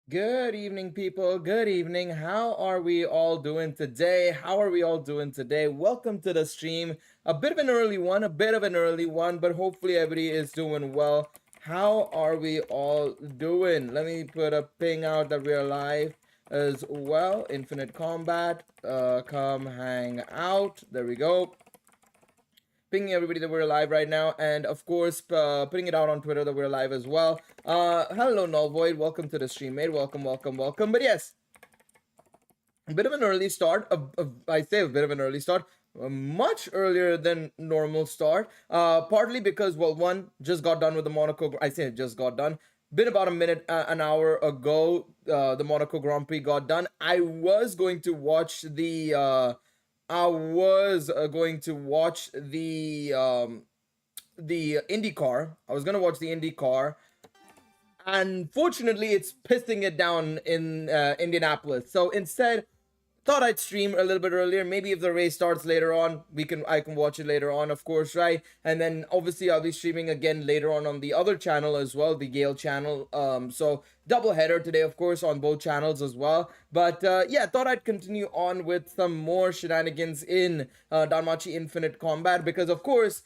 Good evening, people. Good evening. How are we all doing today? Welcome to the stream. A bit of an early one, but hopefully everybody is doing well. How are we all doing? Let me put a ping out that we are live as well. Infinite Combat, come hang out. There we go. Pinging everybody that we're live right now, and of course putting it out on Twitter that we're live as well. Hello Null Void, welcome to the stream, mate. Welcome. But yes, a bit of an early start. I say a bit of an early start, much earlier than normal start. Partly because, well, one, just got done with the Monaco. I say it just got done. Been about a minute, an hour ago. The Monaco Grand Prix got done. I was going to watch the IndyCar. I was gonna watch the IndyCar. Unfortunately, it's pissing it down in Indianapolis. So instead, thought I'd stream a little bit earlier. Maybe if the race starts later on, I can watch it later on, of course, right? And then obviously I'll be streaming again later on the other channel as well, the Gale channel. So double header today, of course, on both channels as well. But yeah, thought I'd continue on with some more shenanigans in Danmachi Infinite Combat, because of course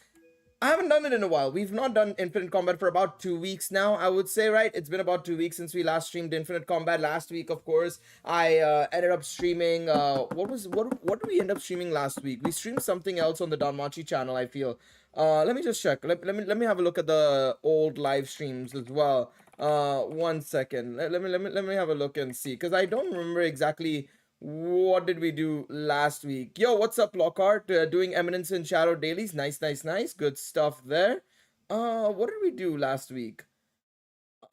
I haven't done it in a while. We've not done Infinite Combat for about 2 weeks now, I would say, right? It's been about 2 weeks since we last streamed Infinite Combat. Last week, of course, I ended up streaming, what did we end up streaming last week? We streamed something else on the Danmachi channel, I feel. Let me just check. Let me have a look at the old live streams as well. 1 second. Let me have a look and see, because I don't remember exactly what did we do last week. Yo, what's up, Lockhart? Doing Eminence and Shadow dailies. Nice. Good stuff there. What did we do last week?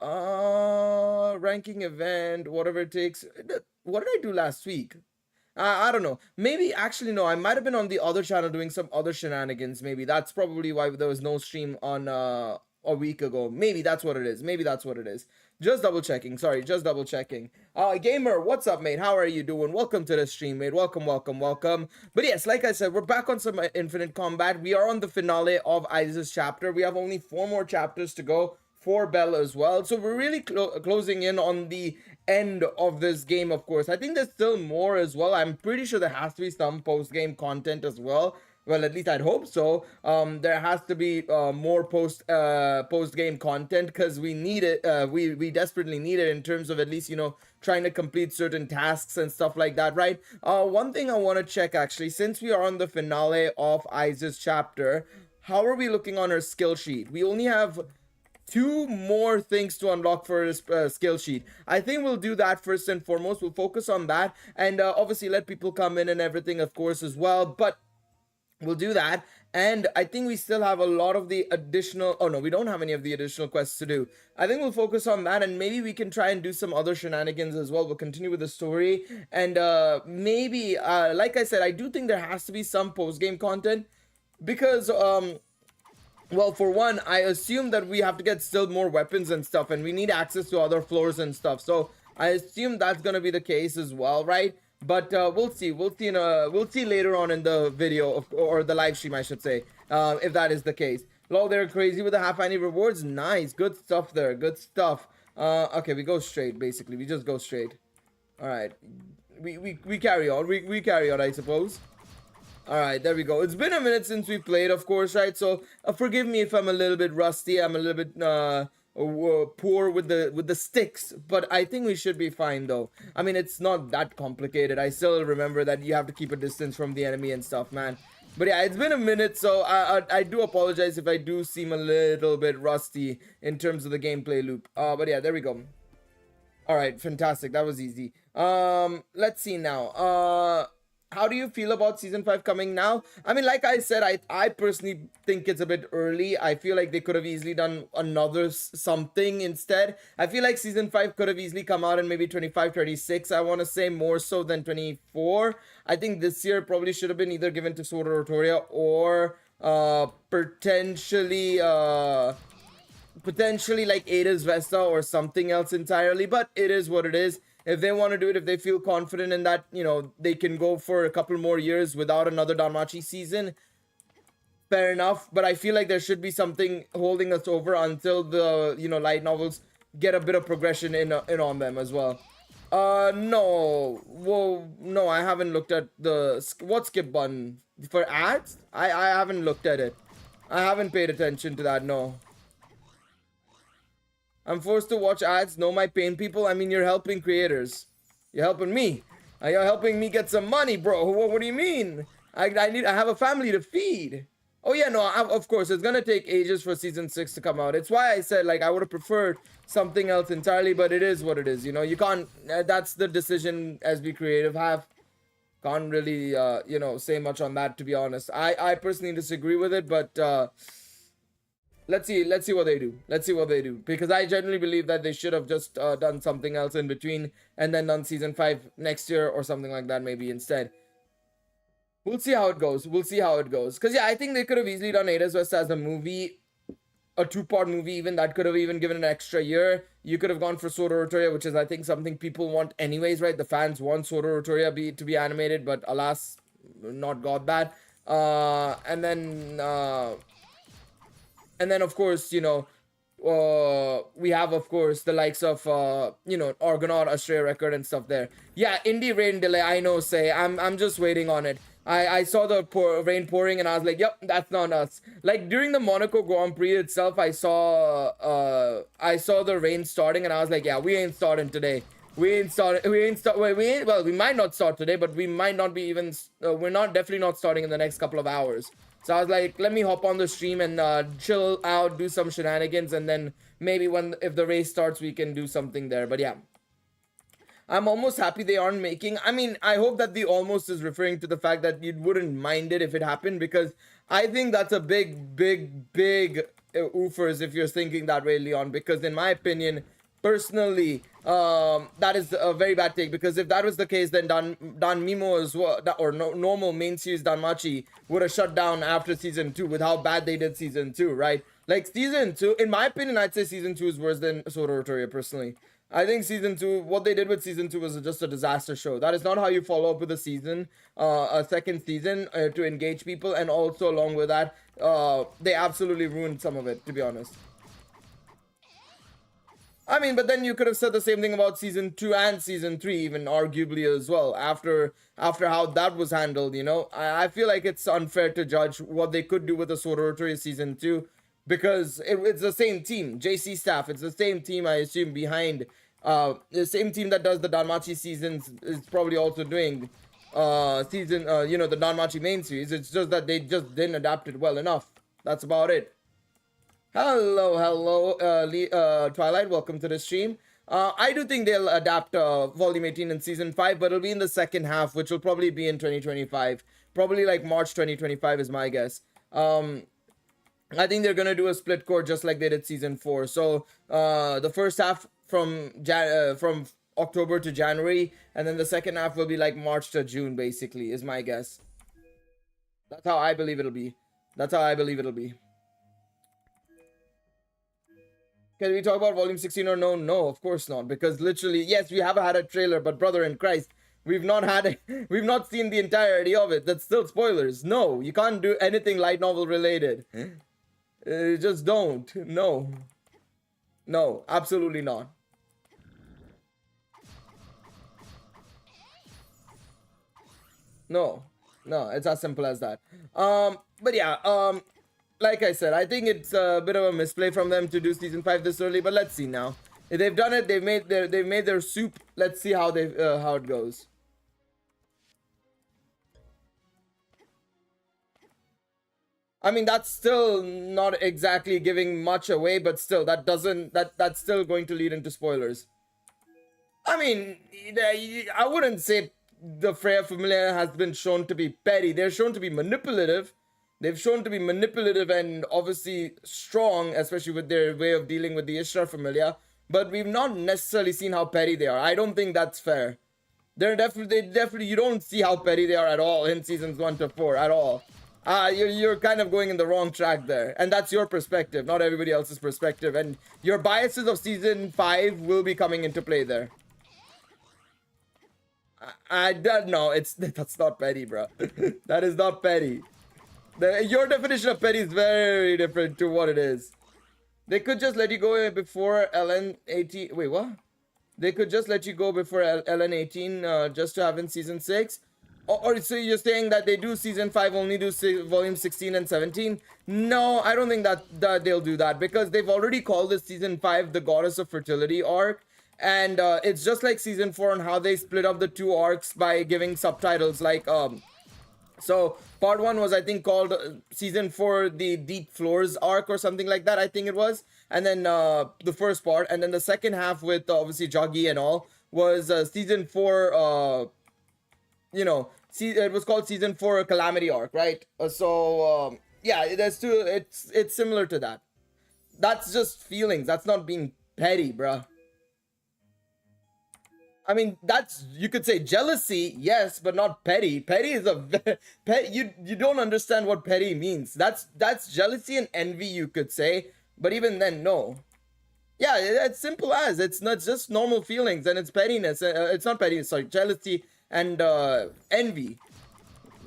Ranking event, whatever it takes. What did I do last week? I don't know. Maybe, actually, no, I might have been on the other channel doing some other shenanigans. Maybe that's probably why there was no stream on a week ago. Maybe that's what it is. Just double checking. Sorry, just double checking. Gamer, what's up, mate? How are you doing? Welcome to the stream, mate. Welcome. But yes, like I said, we're back on some Infinite Combat. We are on the finale of Isaac's chapter. We have only 4 more chapters to go for Bell as well. So we're really closing in on the end of this game, of course. I think there's still more as well. I'm pretty sure there has to be some post-game content as well. Well, at least I'd hope so. There has to be more post-game content, because we need it. We desperately need it in terms of at least, trying to complete certain tasks and stuff like that, right? One thing I want to check, actually, since we are on the finale of Isaac's chapter, how are we looking on our skill sheet? We only have 2 more things to unlock for his skill sheet. I think we'll do that first and foremost. We'll focus on that, and obviously let people come in and everything, of course, as well. But we'll do that. And I think we still have a lot of the additional, oh no, we don't have any of the additional quests to do. I think we'll focus on that, and maybe we can try and do some other shenanigans as well. We'll continue with the story, and maybe like I said, I do think there has to be some post-game content, because well, for one, I assume that we have to get still more weapons and stuff, and we need access to other floors and stuff. So I assume that's gonna be the case as well, right? But we'll see. We'll see later on in the video or the live stream, I should say, if that is the case. Lol, they're crazy with the half-annie rewards. Nice, good stuff there. Good stuff. Okay, we go straight. Basically, we just go straight. All right, we carry on. We carry on, I suppose. All right, there we go. It's been a minute since we played, of course, right? So forgive me if I'm a little bit rusty. I'm a little bit poor with the sticks, but I think we should be fine, though. I mean, it's not that complicated. I still remember that you have to keep a distance from the enemy and stuff, man. But yeah, it's been a minute, so I do apologize if I do seem a little bit rusty in terms of the gameplay loop. But yeah, there we go. All right, fantastic. That was easy. Let's see now. How do you feel about season 5 coming now? I mean, like I said, I personally think it's a bit early. I feel like they could have easily done another something instead. I feel like season 5 could have easily come out in maybe 25, 26. I want to say more so than 24. I think this year probably should have been either given to Sword of Rotoria or potentially like Ada's Vesta or something else entirely. But it is what it is. If they want to do it, if they feel confident in that, they can go for a couple more years without another Danmachi season, fair enough. But I feel like there should be something holding us over until the, light novels get a bit of progression in on them as well. No. Whoa, no, I haven't looked at the what skip button for ads. I haven't looked at it. I haven't paid attention to that. No. I'm forced to watch ads. No, my pain, people. I mean, you're helping creators. You're helping me. You're helping me get some money, bro. What do you mean? I have a family to feed. Oh yeah, no, of course, it's gonna take ages for season 6 to come out. It's why I said, like, I would have preferred something else entirely, but it is what it is, you know. You can't, that's the decision as we creative have. Can't really, you know, say much on that, to be honest. I personally disagree with it, but let's see what they do. Let's see what they do, because I generally believe that they should have just done something else in between and then done season 5 next year or something like that maybe instead. We'll see how it goes. We'll see how it goes. Because, yeah, I think they could have easily done Ada's West as a movie. A 2-part movie even. That could have even given an extra year. You could have gone for Sword Art Rotoria, which is, I think, something people want anyways, right? The fans want Sword Art Rotoria to be animated, but alas, not got that. And then, of course, you know, we have, of course, the likes of, you know, Argonaut, Astrea Record and stuff there. Yeah, indie rain delay, I know, say. I'm just waiting on it. I saw the rain pouring and I was like, yep, that's not us. Like, during the Monaco Grand Prix itself, I saw the rain starting and I was like, yeah, we ain't starting today. We might not start today, but we might not be even, we're definitely not starting in the next couple of hours. So I was like, let me hop on the stream and chill out, do some shenanigans, and then maybe if the race starts, we can do something there. But yeah. I'm almost happy they aren't making... I mean, I hope that the almost is referring to the fact that you wouldn't mind it if it happened, because I think that's a big oofers if you're thinking that way, Leon, because in my opinion, personally, that is a very bad take, because if that was the case, then Dan Mimo as well, or normal main series Danmachi would have shut down after season 2 with how bad they did season 2, right? Like, season 2, in my opinion, I'd say season 2 is worse than Sword Art Rotoria, personally. I think season 2, what they did with season 2 was just a disaster show. That is not how you follow up with a season, a second season to engage people. And also along with that, they absolutely ruined some of it, to be honest. I mean, but then you could have said the same thing about season 2 and season 3, even arguably as well, after how that was handled, you know. I feel like it's unfair to judge what they could do with the Sword Art Rotoria season 2. Because it's the same team, JC staff. It's the same team, I assume, behind the same team that does the Danmachi seasons is probably also doing you know, the Danmachi main series. It's just that they just didn't adapt it well enough. That's about it. Hello, Twilight. Welcome to the stream. I do think they'll adapt Volume 18 in Season 5, but it'll be in the second half, which will probably be in 2025. Probably like March 2025 is my guess. I think they're gonna do a split core just like they did season 4. So the first half from October to January, and then the second half will be like March to June, basically, is my guess. That's how I believe it'll be. Can we talk about Volume 16 or no? No, of course not. Because literally, yes, we have had a trailer, but brother in Christ, we've not seen the entirety of it. That's still spoilers. No, you can't do anything light novel related. Just don't. No, absolutely not. No, it's as simple as that. But yeah, like I said, I think it's a bit of a misplay from them to do season 5 this early, but let's see now. If they've done it, they've made their soup. Let's see how it goes. I mean, that's still not exactly giving much away, but still, that's still going to lead into spoilers. I mean, I wouldn't say the Freya Familia has been shown to be petty. They're shown to be manipulative. They've shown to be manipulative and obviously strong, especially with their way of dealing with the Ishtar Familia. But we've not necessarily seen how petty they are. I don't think that's fair. They definitely, you don't see how petty they are at all in seasons 1 to 4 at all. You're kind of going in the wrong track there. And that's your perspective, not everybody else's perspective. And your biases of season 5 will be coming into play there. I don't know. That's not petty, bro. That is not petty. Your definition of petty is very different to what it is. They could just let you go before LN18. Wait, what? They could just let you go before LN18 just to have in season 6. Or so you're saying that they do season 5 only do volume 16 and 17? No, I don't think that they'll do that, because they've already called this season 5 the Goddess of Fertility arc. And it's just like season 4 on how they split up the 2 arcs by giving subtitles like so part 1 was, I think, called season 4 the Deep Floors arc or something like that, I think it was. And then the first part, and then the second half with obviously Joggy and all was season 4 you know, it was called season 4 Calamity arc, right? Yeah, there's two. It's similar to that. That's just feelings. That's not being petty, bruh. I mean, that's, you could say jealousy, yes, but not petty. Petty is a you don't understand what petty means. That's jealousy and envy, you could say, but even then, no. Yeah, it's simple as it's not just normal feelings, and it's pettiness. It's not petty. Sorry, jealousy and envy.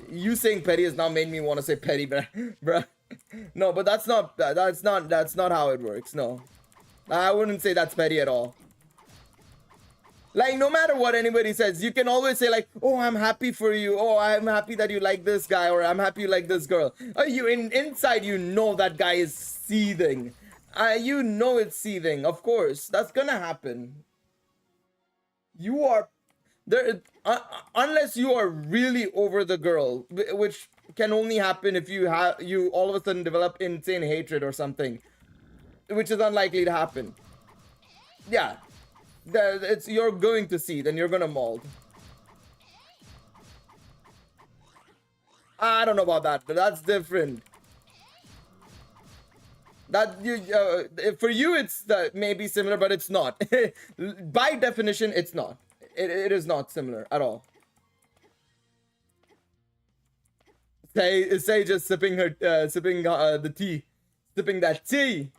You saying petty has now made me want to say petty, bruh. No, but that's not how it works. No, I wouldn't say that's petty at all. Like, no matter what anybody says, you can always say like, oh, I'm happy for you. Oh, I'm happy that you like this guy, or I'm happy you like this girl. Inside, you know that guy is seething. You know it's seething. Of course, that's gonna happen. You are there unless you are really over the girl, which can only happen if you all of a sudden develop insane hatred or something, which is unlikely to happen. Yeah. You're going to see, then you're gonna mold. I don't know about that, but that's different. That for you it's maybe similar, but it's not. By definition, it's not. It is not similar at all. Say just sipping the tea, sipping that tea.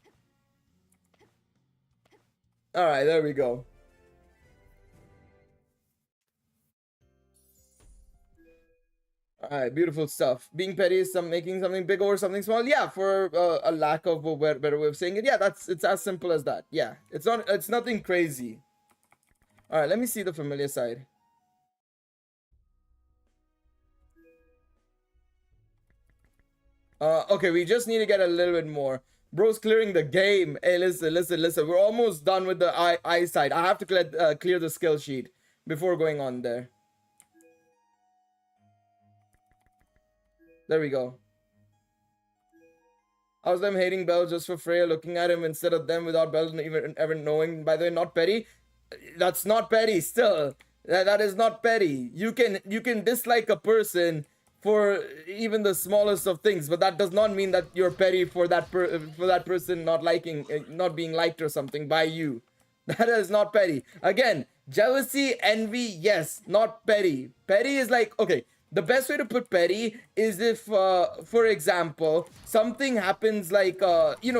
All right, there we go. Alright, beautiful stuff. Being petty is making something big over something small. Yeah, for a lack of a better way of saying it. Yeah, it's as simple as that. Yeah, it's nothing crazy. Alright, let me see the familiar side. Okay, we just need to get a little bit more. Bro's clearing the game. Hey, listen. We're almost done with the eye side. I have to clear the skill sheet before going on there. There we go. How's them hating Bell just for Freya looking at him instead of them without Bell even ever knowing? By the way, not petty. That's not petty still. That is not petty. You can dislike a person for even the smallest of things, but that does not mean that you're petty for that person not being liked or something by you. That is not petty. Again, jealousy, envy, yes, not petty. Petty is like, okay, the best way to put petty is if, for example, something happens like,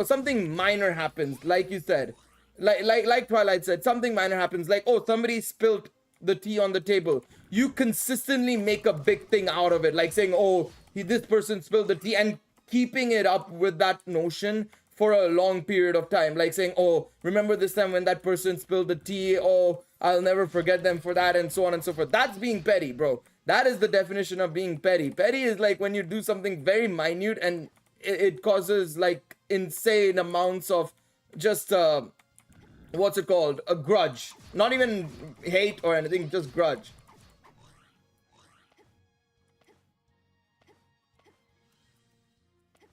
something minor happens, like you said. Like Twilight said, something minor happens, like, oh, somebody spilled the tea on the table. You consistently make a big thing out of it, like saying, oh, this person spilled the tea, and keeping it up with that notion for a long period of time, like saying, oh, remember this time when that person spilled the tea, oh, I'll never forget them for that, and so on and so forth. That's being petty, bro. That is the definition of being petty. Petty is like when you do something very minute and it causes like insane amounts of just what's it called, a grudge, not even hate or anything, just grudge.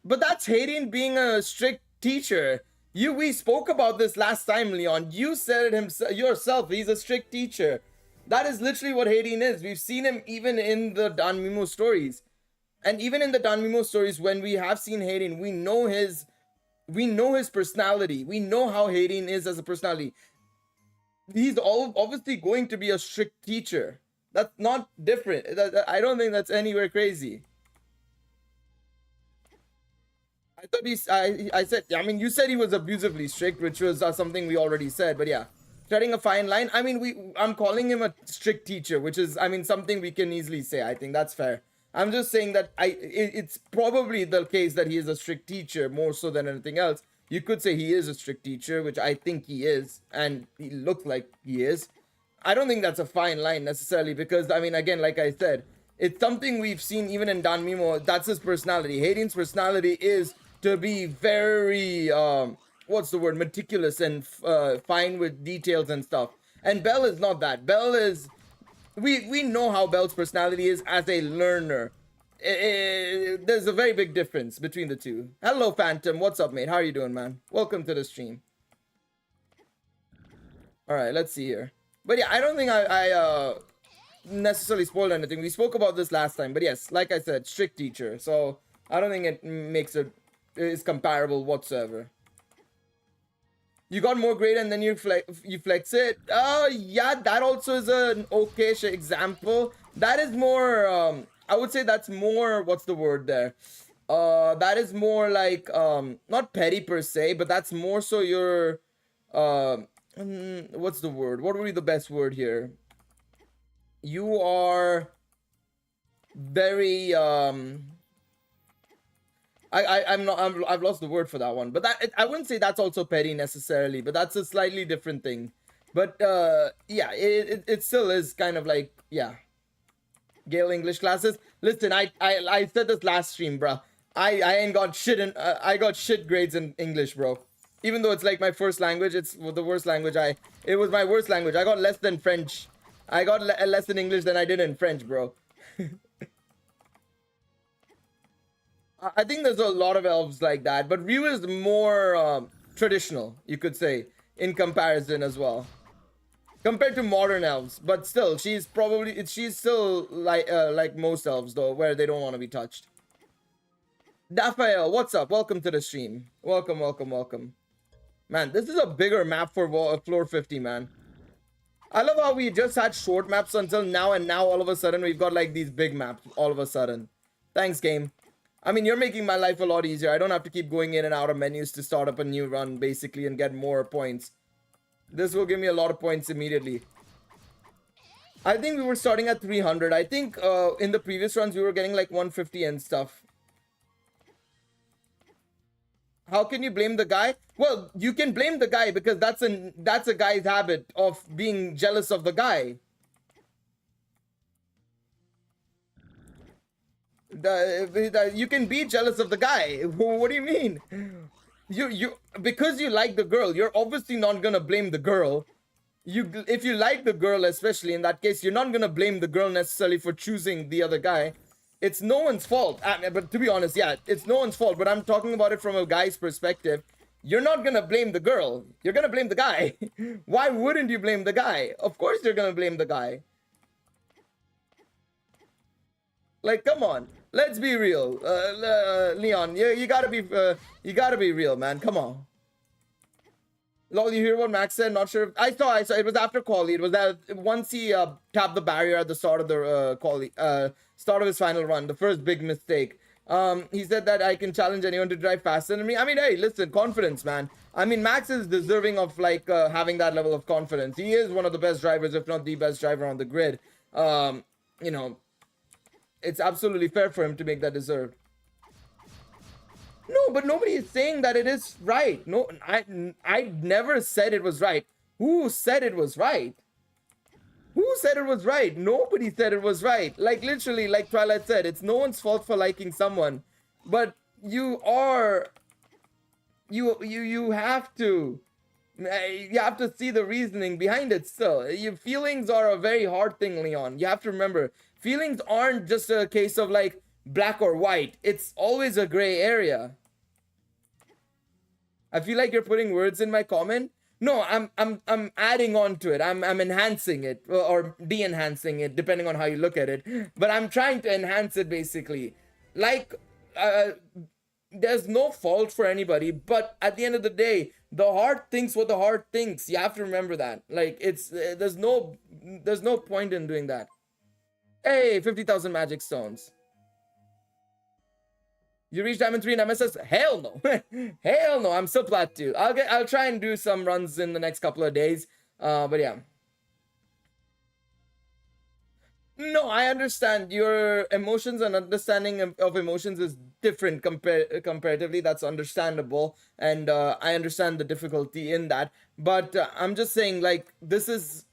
But that's hating being a strict teacher. We spoke about this last time, Leon. You said it yourself. He's a strict teacher. That is literally what Hayden is. We've seen him even in the Danmimo stories. And even in the Danmimo stories, when we have seen Hayden, we know his personality. We know how Hayden is as a personality. He's obviously going to be a strict teacher. That's not different. I don't think that's anywhere crazy. I thought I said, I mean, you said he was abusively strict, which was something we already said, but yeah. Treading a fine line. I mean, I'm calling him a strict teacher, which is, I mean, something we can easily say. I think that's fair. I'm just saying that it's probably the case that he is a strict teacher more so than anything else. You could say he is a strict teacher, which I think he is, and he looks like he is. I don't think that's a fine line necessarily, because I mean, again, like I said, it's something we've seen even in Danmimo. That's his personality. Hayden's personality is to be very what's the word, meticulous and fine with details and stuff. And Belle is not that. Belle is, we know how Belle's personality is as a learner. There's a very big difference between the two. Hello, Phantom. What's up, mate? How are you doing, man? Welcome to the stream. All right, let's see here. But yeah, I don't think I necessarily spoiled anything. We spoke about this last time. But yes, like I said, strict teacher. So I don't think it makes it is comparable whatsoever. You got more grade and then you flex it. Yeah, that also is an okay-ish example. That is more I would say that's more, what's the word there? That is more like not petty per se, but that's more so your what's the word? What would be the best word here? You are very I've lost the word for that one, but I wouldn't say that's also petty necessarily, but that's a slightly different thing. But yeah, it still is kind of like, yeah. Gale English classes. Listen, I said this last stream, bro. I ain't got shit in I got shit grades in English, bro. Even though it's like my first language, it's the worst language. It was my worst language. I got less than French. I got less in English than I did in French, bro. I think there's a lot of elves like that, but Ryu is more traditional, you could say, in comparison as well, compared to modern elves. But still, she's still like most elves though, where they don't want to be touched. Dafael, what's up? Welcome to the stream. Welcome, welcome, welcome. Man, this is a bigger map for floor 50, man. I love how we just had short maps until now, and now all of a sudden we've got like these big maps all of a sudden. Thanks, game. I mean, you're making my life a lot easier. I don't have to keep going in and out of menus to start up a new run, basically, and get more points. This will give me a lot of points immediately. I think we were starting at 300. I think in the previous runs, we were getting like 150 and stuff. How can you blame the guy? Well, you can blame the guy because that's a guy's habit of being jealous of the guy. You can be jealous of the guy. What do you mean? Because you like the girl, you're obviously not gonna blame the girl. If you like the girl, especially in that case, you're not gonna blame the girl necessarily for choosing the other guy. It's no one's fault. But to be honest, yeah, it's no one's fault. But I'm talking about it from a guy's perspective. You're not gonna blame the girl. You're gonna blame the guy. Why wouldn't you blame the guy? Of course you're gonna blame the guy. Like, come on. Let's be real, Leon. You gotta be real, man. Come on. Lol, you hear what Max said? Not sure. I saw. It was after quali. It was that once he tapped the barrier at the start of the quali, start of his final run, the first big mistake. He said that I can challenge anyone to drive faster than me. I mean, hey, listen, confidence, man. I mean, Max is deserving of like having that level of confidence. He is one of the best drivers, if not the best driver on the grid. You know. It's absolutely fair for him to make that deserved. No, but nobody is saying that it is right. No, I never said it was right. Who said it was right? Who said it was right? Nobody said it was right. Like literally, like Twilight said, it's no one's fault for liking someone. But you have to see the reasoning behind it still. Your feelings are a very hard thing, Leon. You have to remember. Feelings aren't just a case of like black or white. It's always a gray area. I feel like you're putting words in my comment. No, I'm adding on to it. I'm enhancing it or de-enhancing it depending on how you look at it. But I'm trying to enhance it basically. Like there's no fault for anybody, but at the end of the day, the heart thinks what the heart thinks. You have to remember that. Like it's there's no point in doing that. Hey, 50,000 magic stones. You reach Diamond 3 in MSS? Hell no. Hell no. I'm still plat 2. I'll try and do some runs in the next couple of days. But yeah. No, I understand your emotions and understanding of emotions is different comparatively. That's understandable, and I understand the difficulty in that. But I'm just saying, like, this is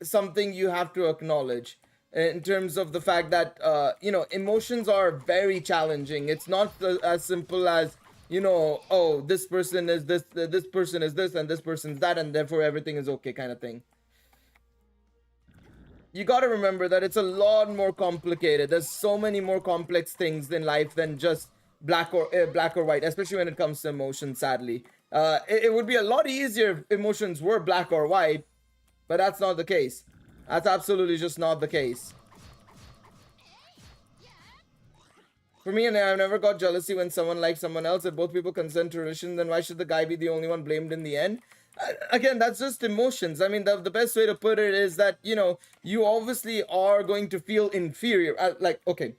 something you have to acknowledge in terms of the fact that emotions are very challenging. It's not as simple as oh, this person is this person is this, and this person's that, and therefore everything is okay, kind of thing. You got to remember that it's a lot more complicated. There's so many more complex things in life than just black or white, especially when it comes to emotions. Sadly, it would be a lot easier if emotions were black or white, but that's not the case. That's absolutely just not the case. For me, and I've never got jealousy when someone likes someone else. If both people consent to a relation, then why should the guy be the only one blamed in the end? Again, that's just emotions. I mean, the best way to put it is that, you obviously are going to feel inferior. Like, okay,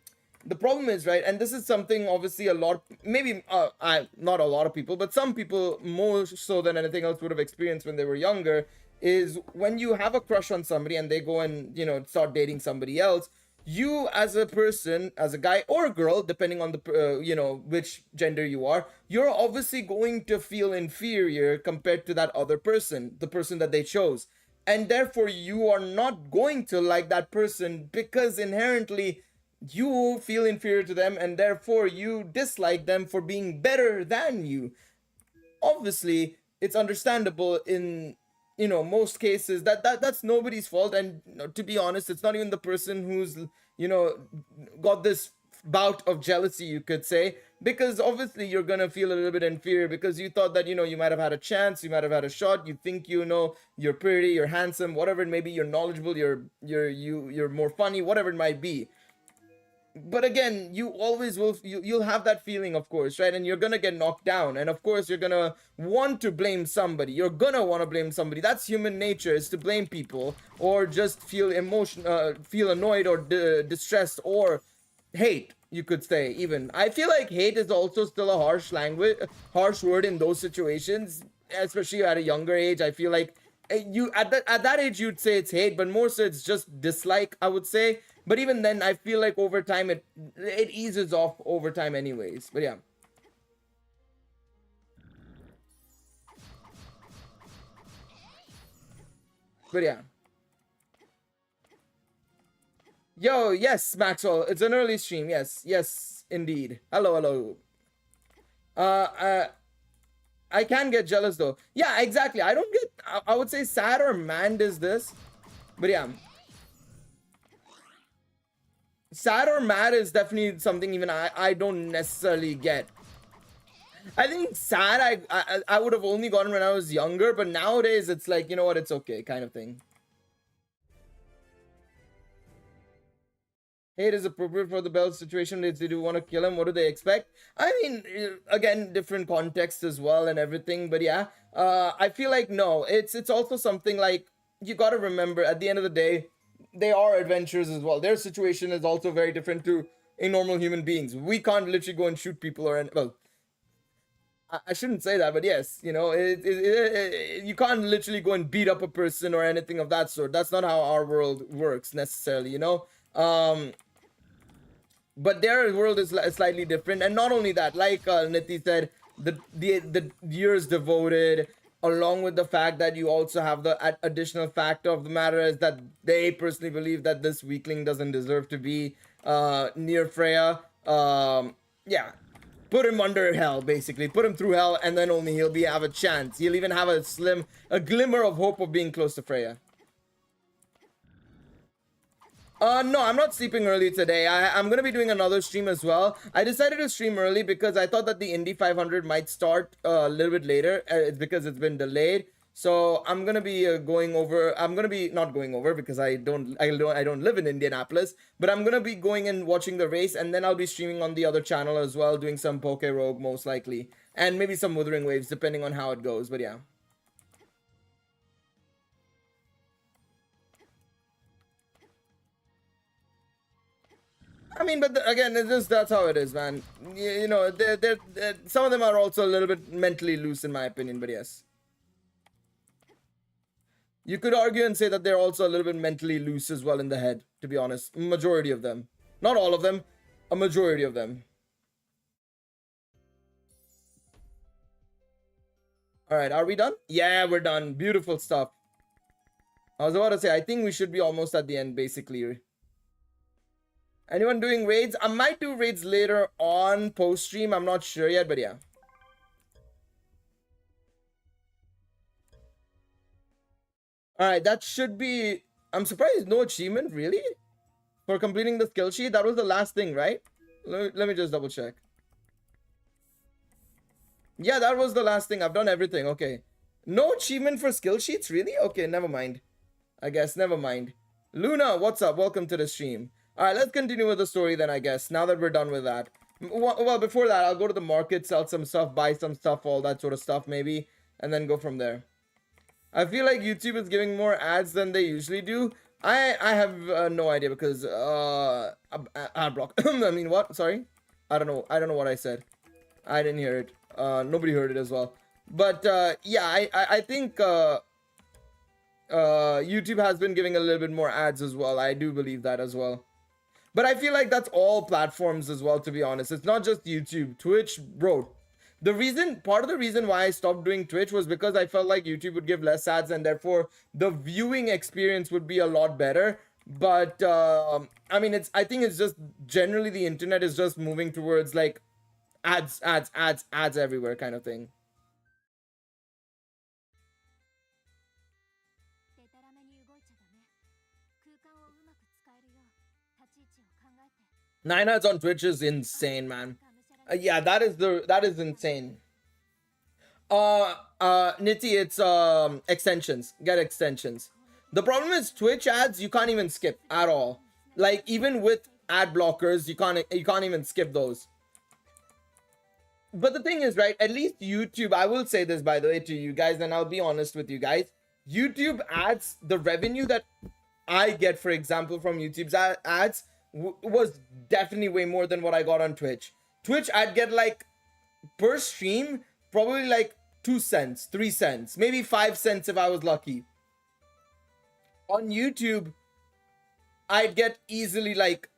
the problem is, right, and this is something obviously a lot, maybe not a lot of people, but some people more so than anything else would have experienced when they were younger, is when you have a crush on somebody and they go and, start dating somebody else, you as a person, as a guy or a girl, depending on the which gender you are, you're obviously going to feel inferior compared to that other person, the person that they chose, and therefore you are not going to like that person because inherently you feel inferior to them, and therefore you dislike them for being better than you. Obviously it's understandable in most cases that's nobody's fault, and to be honest, it's not even the person who's got this bout of jealousy, you could say, because obviously you're gonna feel a little bit inferior because you thought that you might have had a chance, you might have had a shot, you think you're pretty, you're handsome, whatever it may be, you're knowledgeable, you're more funny, whatever it might be. But again, you always will, you'll have that feeling, of course, right? And you're gonna get knocked down, and of course you're gonna want to blame somebody, you're gonna want to blame somebody. That's human nature, is to blame people or just feel feel annoyed or distressed or hate, you could say. Even I feel like hate is also still a harsh word in those situations, especially at a younger age. I feel like you at that age you'd say it's hate, but more so it's just dislike, I would say. But even then, I feel like over time it eases off over time anyways. But yeah. But yeah. Yo, yes, Maxwell. It's an early stream. Yes, yes, indeed. Hello, hello. I can get jealous though. Yeah, exactly. I don't get, I would say sad or mad is this. But yeah. Sad or mad is definitely something even I don't necessarily get. I think sad I would have only gotten when I was younger, but nowadays it's like, you know what, it's okay kind of thing. Hate is appropriate for the Bell situation. They do want to kill him. What do they expect? I mean, again, different context as well and everything. But yeah, I feel like no, it's also something like you got to remember at the end of the day, they are adventurers as well. Their situation is also very different to a normal human beings. We can't literally go and shoot people or well, I shouldn't say that, but yes, you can't literally go and beat up a person or anything of that sort. That's not how our world works necessarily, but their world is slightly different. And not only that, like Niti said, the years devoted, along with the fact that you also have the additional factor of the matter is that they personally believe that this weakling doesn't deserve to be near Freya. Yeah, put him under hell, basically. Put him through hell, and then only he'll have a chance. He'll even have a glimmer of hope of being close to Freya. No, I'm not sleeping early today. I'm gonna be doing another stream as well. I decided to stream early because I thought that the Indy 500 might start a little bit later. It's because it's been delayed. So I'm gonna be going over. I'm gonna be not going over because I don't live in Indianapolis. But I'm gonna be going and watching the race, and then I'll be streaming on the other channel as well, doing some Poke Rogue most likely, and maybe some Wuthering Waves depending on how it goes. But yeah. I mean, but again, that's how it is, man. They're, some of them are also a little bit mentally loose, in my opinion. But yes. You could argue and say that they're also a little bit mentally loose as well in the head, to be honest. Majority of them. Not all of them, a majority of them. Alright, are we done? Yeah, we're done. Beautiful stuff. I was about to say, I think we should be almost at the end, basically. Anyone doing raids? I might do raids later on post-stream. I'm not sure yet, but yeah. Alright, that should be... I'm surprised no achievement, really? For completing the skill sheet? That was the last thing, right? Let me just double check. Yeah, that was the last thing. I've done everything. Okay. No achievement for skill sheets? Really? Okay, never mind. I guess, never mind. Luna, what's up? Welcome to the stream. Alright, let's continue with the story then, I guess. Now that we're done with that. Well, before that, I'll go to the market, sell some stuff, buy some stuff, all that sort of stuff, maybe. And then go from there. I feel like YouTube is giving more ads than they usually do. I have no idea because ad block. I mean, what? Sorry, I don't know what I said. I didn't hear it. Nobody heard it as well. But yeah, I think YouTube has been giving a little bit more ads as well. I do believe that as well. But I feel like that's all platforms as well, to be honest. It's not just YouTube. Twitch, bro. Part of the reason why I stopped doing Twitch was because I felt like YouTube would give less ads and therefore the viewing experience would be a lot better. But I mean, I think it's just generally the internet is just moving towards like ads everywhere kind of thing. Nine ads on Twitch is insane, man. Yeah, that is insane. Nitty, it's extensions. Get extensions. The problem is Twitch ads you can't even skip at all. Like even with ad blockers, you can't even skip those. But the thing is, right, at least YouTube, I will say this by the way to you guys, and I'll be honest with you guys. YouTube ads, the revenue that I get, for example, from YouTube's ads was definitely way more than what I got on Twitch. Twitch, I'd get like per stream, probably like 2 cents, 3 cents, maybe 5 cents if I was lucky. On YouTube, I'd get easily like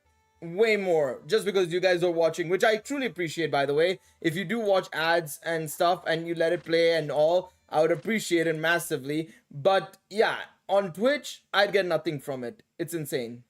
way more just because you guys are watching, which I truly appreciate, by the way. If you do watch ads and stuff and you let it play and all, I would appreciate it massively. But yeah, on Twitch, I'd get nothing from it. It's insane.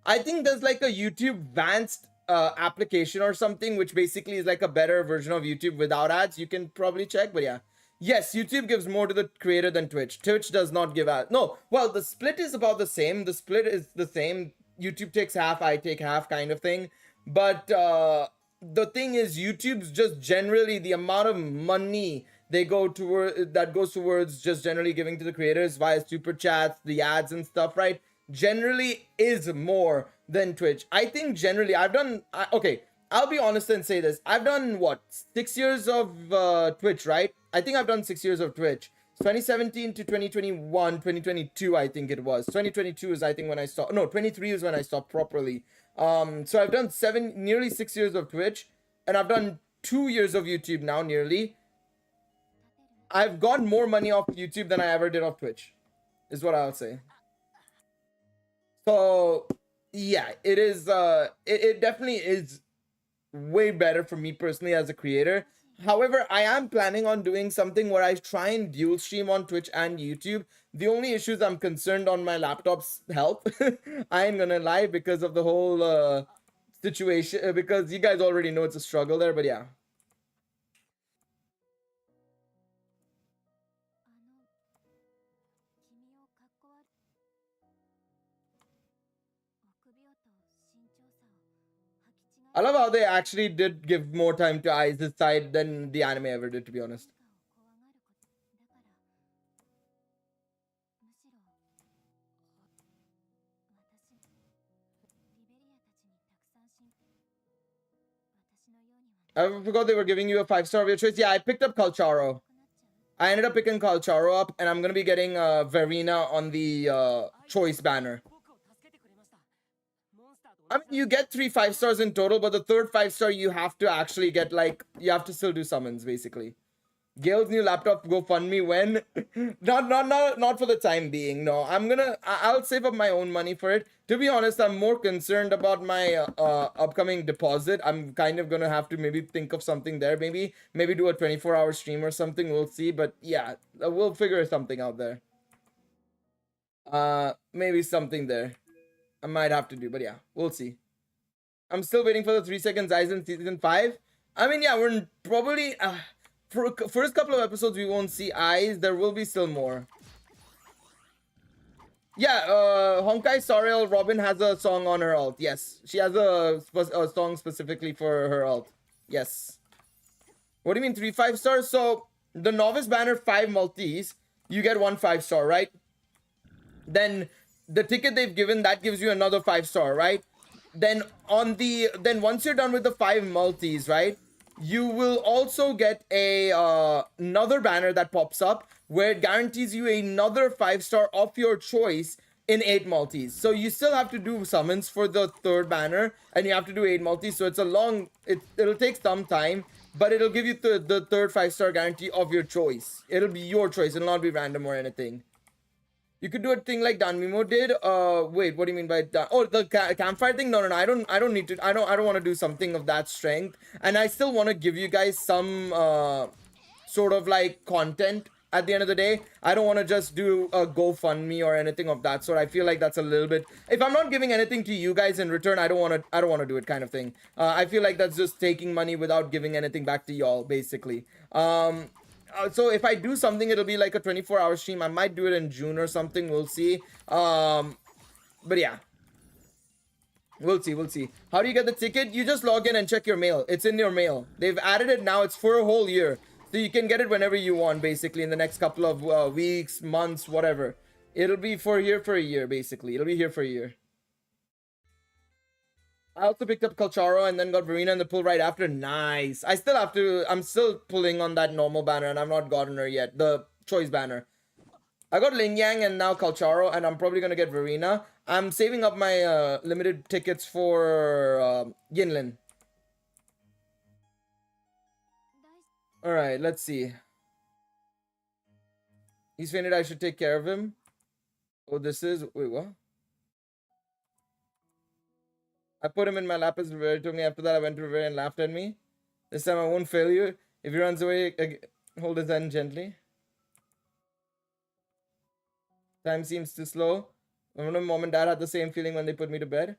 I think there's like a YouTube advanced application or something, which basically is like a better version of YouTube without ads. You can probably check, but yeah. Yes, YouTube gives more to the creator than Twitch. Twitch does not give ads. No, well, the split is about the same. The split is the same. YouTube takes half, I take half kind of thing. But the thing is, YouTube's just generally the amount of money they go toward that goes towards just generally giving to the creators via super chats, the ads and stuff, right? Generally is more than Twitch. I think generally okay, I'll be honest and say this. I've done what, 6 years of Twitch, right? I think I've done 6 years of Twitch. 2017 to 2021, 2022, I think it was. 2022 is I think when I stopped. No, 23 is when I stopped properly. So I've done nearly 6 years of Twitch, and I've done 2 years of YouTube now, nearly. I've got more money off YouTube than I ever did off Twitch, is what I'll say. So yeah, it is it definitely is way better for me personally as a creator. However, I am planning on doing something where I try and dual stream on Twitch and YouTube. The only issue is I'm concerned on my laptop's health. I ain't gonna lie, because of the whole situation, because you guys already know it's a struggle there, but yeah. I love how they actually did give more time to Ai's side than the anime ever did, to be honest. I forgot they were giving you a 5-star of your choice. Yeah, I picked up Calcharo. I ended up picking Calcharo up, and I'm going to be getting Verena on the choice banner. I mean, you get 3 5-stars in total, but the third 5-star you have to actually get, like, you have to still do summons, basically. Gail's new laptop GoFundMe when? Not for the time being. No, I'll save up my own money for it. To be honest, I'm more concerned about my upcoming deposit. I'm kind of gonna have to maybe think of something there. Maybe do a 24-hour stream or something. We'll see. But yeah, we'll figure something out there. Maybe something there. I might have to do, but yeah, we'll see. I'm still waiting for the 3 seconds eyes in season 5. I mean, yeah, we're probably for first couple of episodes we won't see eyes. There will be still more. Yeah, Honkai Sorrel Robin has a song on her alt. Yes, she has a song specifically for her alt. Yes. What do you mean 3 5-stars? So the novice banner 5 multis, you get 1 5-star, right? Then the ticket they've given, that gives you another 5-star, right? Then once you're done with the 5 multis, right, you will also get a another banner that pops up where it guarantees you another 5-star of your choice in 8 multis. So you still have to do summons for the 3rd banner, and you have to do 8 multis. So it's a long, it'll take some time, but it'll give you the 3rd 5-star guarantee of your choice. It'll be your choice. It'll not be random or anything. You could do a thing like Danmimo did. Wait, what do you mean by that? Oh, the campfire thing? No. I don't need to. I don't want to do something of that strength. And I still want to give you guys some sort of like content at the end of the day. I don't want to just do a GoFundMe or anything of that sort. I feel like that's a little bit. If I'm not giving anything to you guys in return, I don't want to do it, kind of thing. I feel like that's just taking money without giving anything back to y'all, basically. So if I do something, it'll be like a 24-hour stream. I might do it in June or something. We'll see. But yeah. We'll see. How do you get the ticket? You just log in and check your mail. It's in your mail. They've added it now. It's for a whole year. So you can get it whenever you want, basically, in the next couple of weeks, months, whatever. It'll be for a year, basically. It'll be here for a year. I also picked up Calcharo and then got Verena in the pull right after. Nice. I'm still pulling on that normal banner and I've not gotten her yet. The choice banner. I got Ling Yang and now Calcharo, and I'm probably going to get Verena. I'm saving up my limited tickets for Yinlin. Alright, let's see. He's fainted. I should take care of him. Oh, this is... Wait, what? I put him in my lap as Rivera told me. After that, I went to Rivera and laughed at me. This time I won't fail you. If he runs away, hold his hand gently. Time seems too slow. I remember mom and dad had the same feeling when they put me to bed.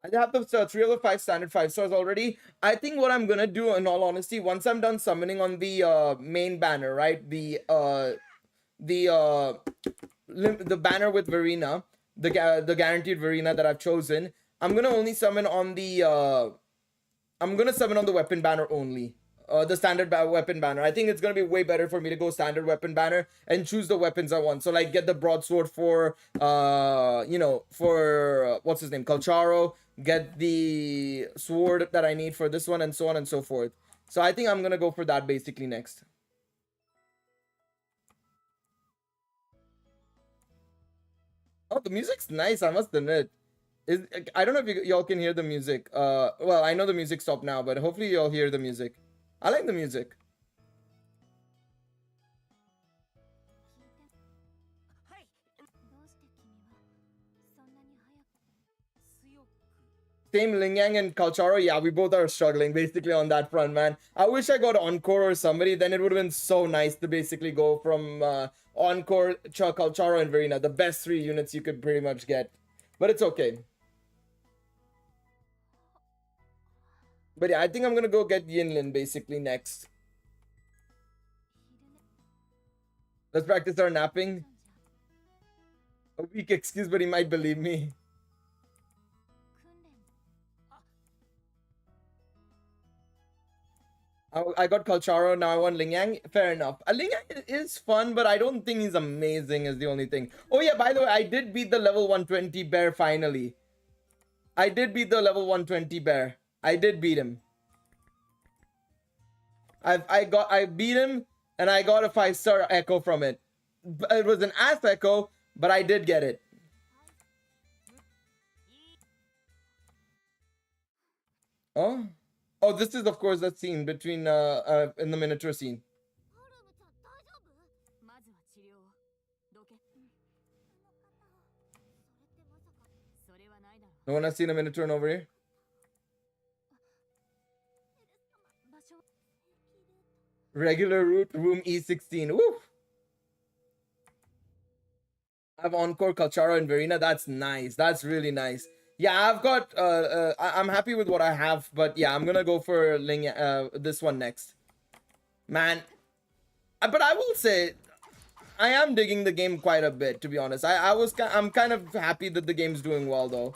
I have the 3 of the 5 standard 5-stars already. I think what I'm gonna do, in all honesty, once I'm done summoning on the main banner, right? The banner with Verena, the guaranteed Verena that I've chosen. I'm gonna only summon on the weapon banner only. The standard weapon banner. I think it's gonna be way better for me to go standard weapon banner and choose the weapons I want. So like get the broadsword for what's his name, Calcharo. Get the sword that I need for this one, and so on and so forth. So I think I'm gonna go for that basically next. Oh, the music's nice, I must admit. I don't know if y'all can hear the music. Well, I know the music stopped now, but hopefully y'all hear the music. I like the music. Same Ling Yang and Calcharo. Yeah, we both are struggling basically on that front, man. I wish I got Encore or somebody. Then it would have been so nice to basically go from Encore, Calcharo, and Verena. The best 3 units you could pretty much get. But it's okay. But yeah, I think I'm gonna go get Yinlin basically next. Let's practice our napping. A weak excuse, but he might believe me. I got Calcharo, now I want Ling Yang. Fair enough. Ling Yang is fun, but I don't think he's amazing is the only thing. Oh yeah, by the way, I did beat the level 120 bear finally. I did beat the level 120 bear. I did beat him. I beat him and I got a 5-star echo from it. It was an ass echo, but I did get it. Oh, this is of course that scene between in the miniature scene. No one has seen a Minotaur over here? Regular route, room E16. Woo! I have Encore, Kalchara, and Verena. That's nice. That's really nice. Yeah, I've got... I'm happy with what I have, but yeah, I'm gonna go for Ling, this one next. Man. But I will say, I am digging the game quite a bit, to be honest. I'm kind of happy that the game's doing well, though.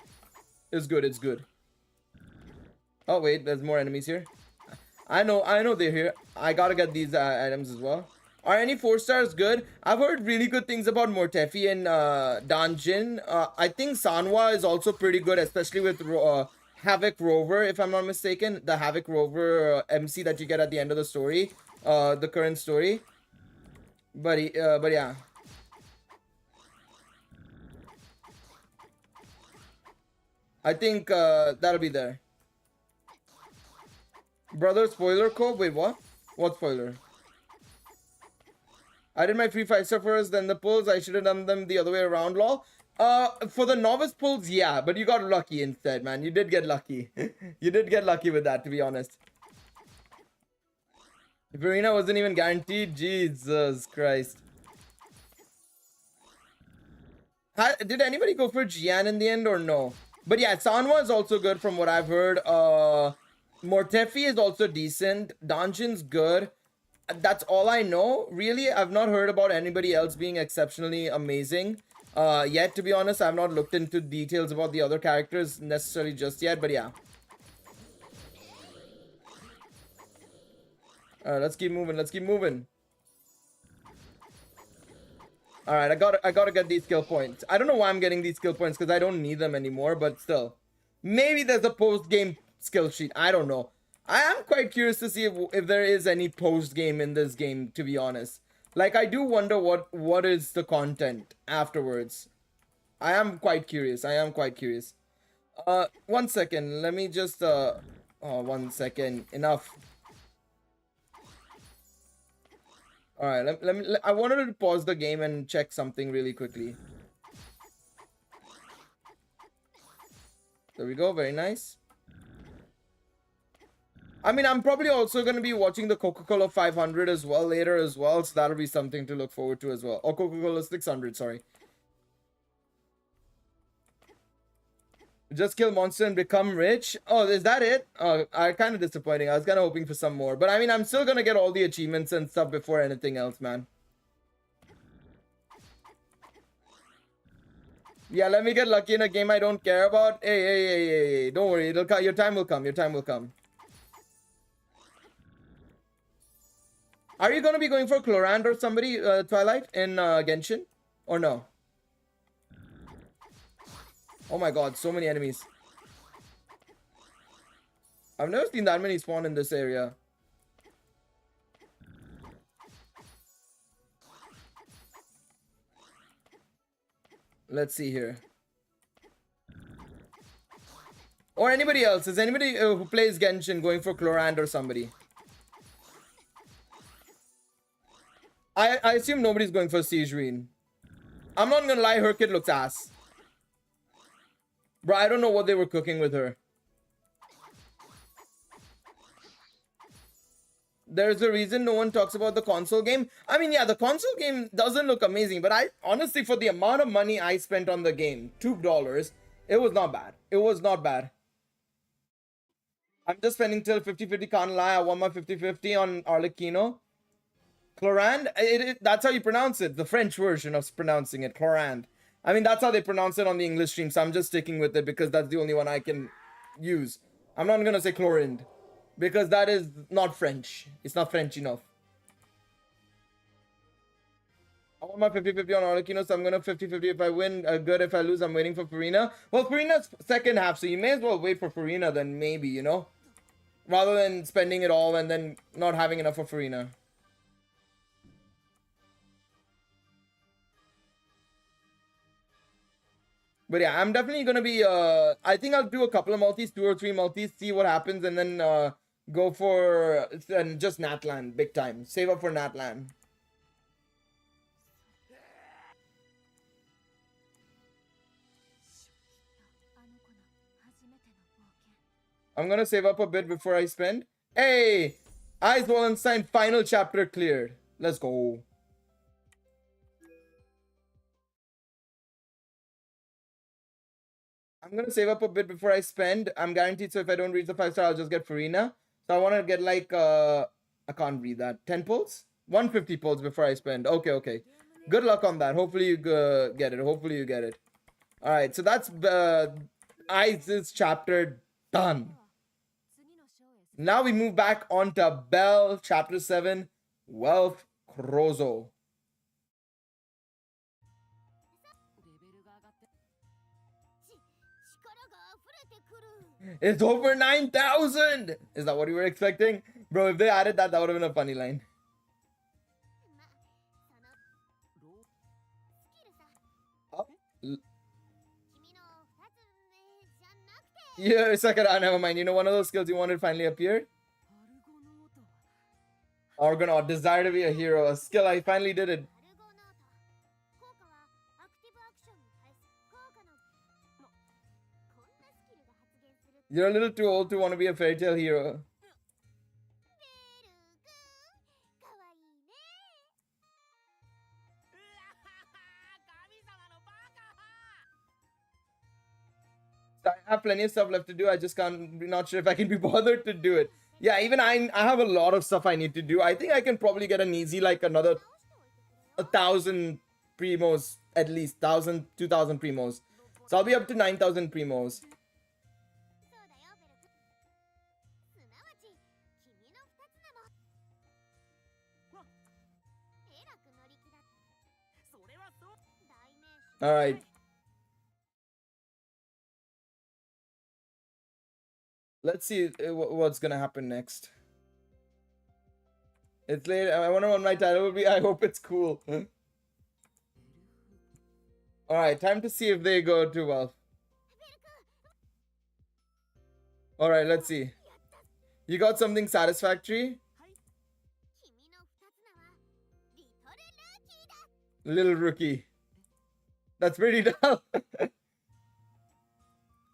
It's good, it's good. Oh, wait, there's more enemies here. I know they're here. I gotta get these items as well. Are any 4 stars good? I've heard really good things about Mortefi and Danjin. I think Sanwa is also pretty good, especially with Havoc Rover, if I'm not mistaken. The Havoc Rover MC that you get at the end of the story. The current story. But yeah. I think that'll be there. Brother, spoiler code? Wait, what? What spoiler? I did my free 5-star first, then the pulls. I should have done them the other way around, lol. For the novice pulls, yeah, but you got lucky instead, man. You did get lucky. You did get lucky with that, to be honest. If Arena wasn't even guaranteed, Jesus Christ. Did anybody go for Jian in the end or no? But yeah, Sanwa is also good from what I've heard. Mortefi is also decent. Danjin's good. That's all I know. Really, I've not heard about anybody else being exceptionally amazing yet, to be honest. I've not looked into details about the other characters necessarily just yet, but yeah. Alright, let's keep moving. Let's keep moving. Alright, I gotta get these skill points. I don't know why I'm getting these skill points, because I don't need them anymore, but still. Maybe there's a post-game skill sheet. I don't know. I am quite curious to see if there is any post-game in this game, to be honest. Like, I do wonder what is the content afterwards. I am quite curious. I am quite curious. 1 second. Let me just, oh, 1 second. Enough. Alright, I wanted to pause the game and check something really quickly. There we go. Very nice. I mean, I'm probably also going to be watching the Coca-Cola 500 as well later as well. So that'll be something to look forward to as well. Or Coca-Cola 600, sorry. Just kill monster and become rich. Oh, is that it? Oh, kind of disappointing. I was kind of hoping for some more. But I mean, I'm still going to get all the achievements and stuff before anything else, man. Yeah, let me get lucky in a game I don't care about. Hey. Don't worry. Your time will come. Your time will come. Are you going to be going for Chlorand or somebody, Twilight, in Genshin? Or no? Oh my god, so many enemies. I've never seen that many spawn in this area. Let's see here. Or anybody else. Is anybody who plays Genshin going for Chlorand or somebody? I assume nobody's going for Siegeween. I'm not gonna lie, her kid looks ass. Bro, I don't know what they were cooking with her. There's a reason no one talks about the console game. I mean, yeah, the console game doesn't look amazing, but I honestly, for the amount of money I spent on the game, $2, it was not bad. It was not bad. I'm just spending till 50-50, can't lie. I want my 50-50 on Arlecchino. Chlorand, that's how you pronounce it. The French version of pronouncing it, Chlorand. I mean, that's how they pronounce it on the English stream, so I'm just sticking with it because that's the only one I can use. I'm not gonna say Chlorind, because that is not French. It's not French enough. I want my 50-50 on Arlecchino, so I'm gonna 50-50 if I win. Good if I lose, I'm waiting for Farina. Well, Farina's second half, so you may as well wait for Farina then, maybe, you know? Rather than spending it all and then not having enough for Farina. But yeah, I'm definitely going to be, I think I'll do a couple of multis, 2 or 3 multis, see what happens, and then go for just Natlan, big time. Save up for Natlan. I'm gonna save up a bit before I spend. Hey! Eyes Wallenstein final chapter cleared. Let's go. I'm gonna save up a bit before I spend. I'm guaranteed, so if I don't reach the 5-star, I'll just get Farina. So I wanna get like I can't read that. 10 pulls? 150 pulls before I spend. Okay, okay. Good luck on that. Hopefully you get it. Hopefully you get it. Alright, so that's Eyes' chapter done. Now we move back on to Bell, chapter 7, Wealth Crozo. It's over 9,000! Is that what you were expecting? Bro, if they added that, that would have been a funny line. Oh. Yeah, Sakura, never mind. You know, one of those skills you wanted finally appeared? Argonaut, desire to be a hero. A skill, I finally did it. You're a little too old to want to be a fairy tale hero. I have plenty of stuff left to do. I just not sure if I can be bothered to do it. Yeah, even I have a lot of stuff I need to do. I think I can probably get an easy, like, another 1,000 primos, at least 1,000, 2,000 primos. So I'll be up to 9,000 primos. All right. Let's see what's gonna happen next. It's late. I wonder what my title will be. I hope it's cool. Alright, time to see if they go too well. Alright, let's see. You got something satisfactory? Little rookie. That's pretty dull.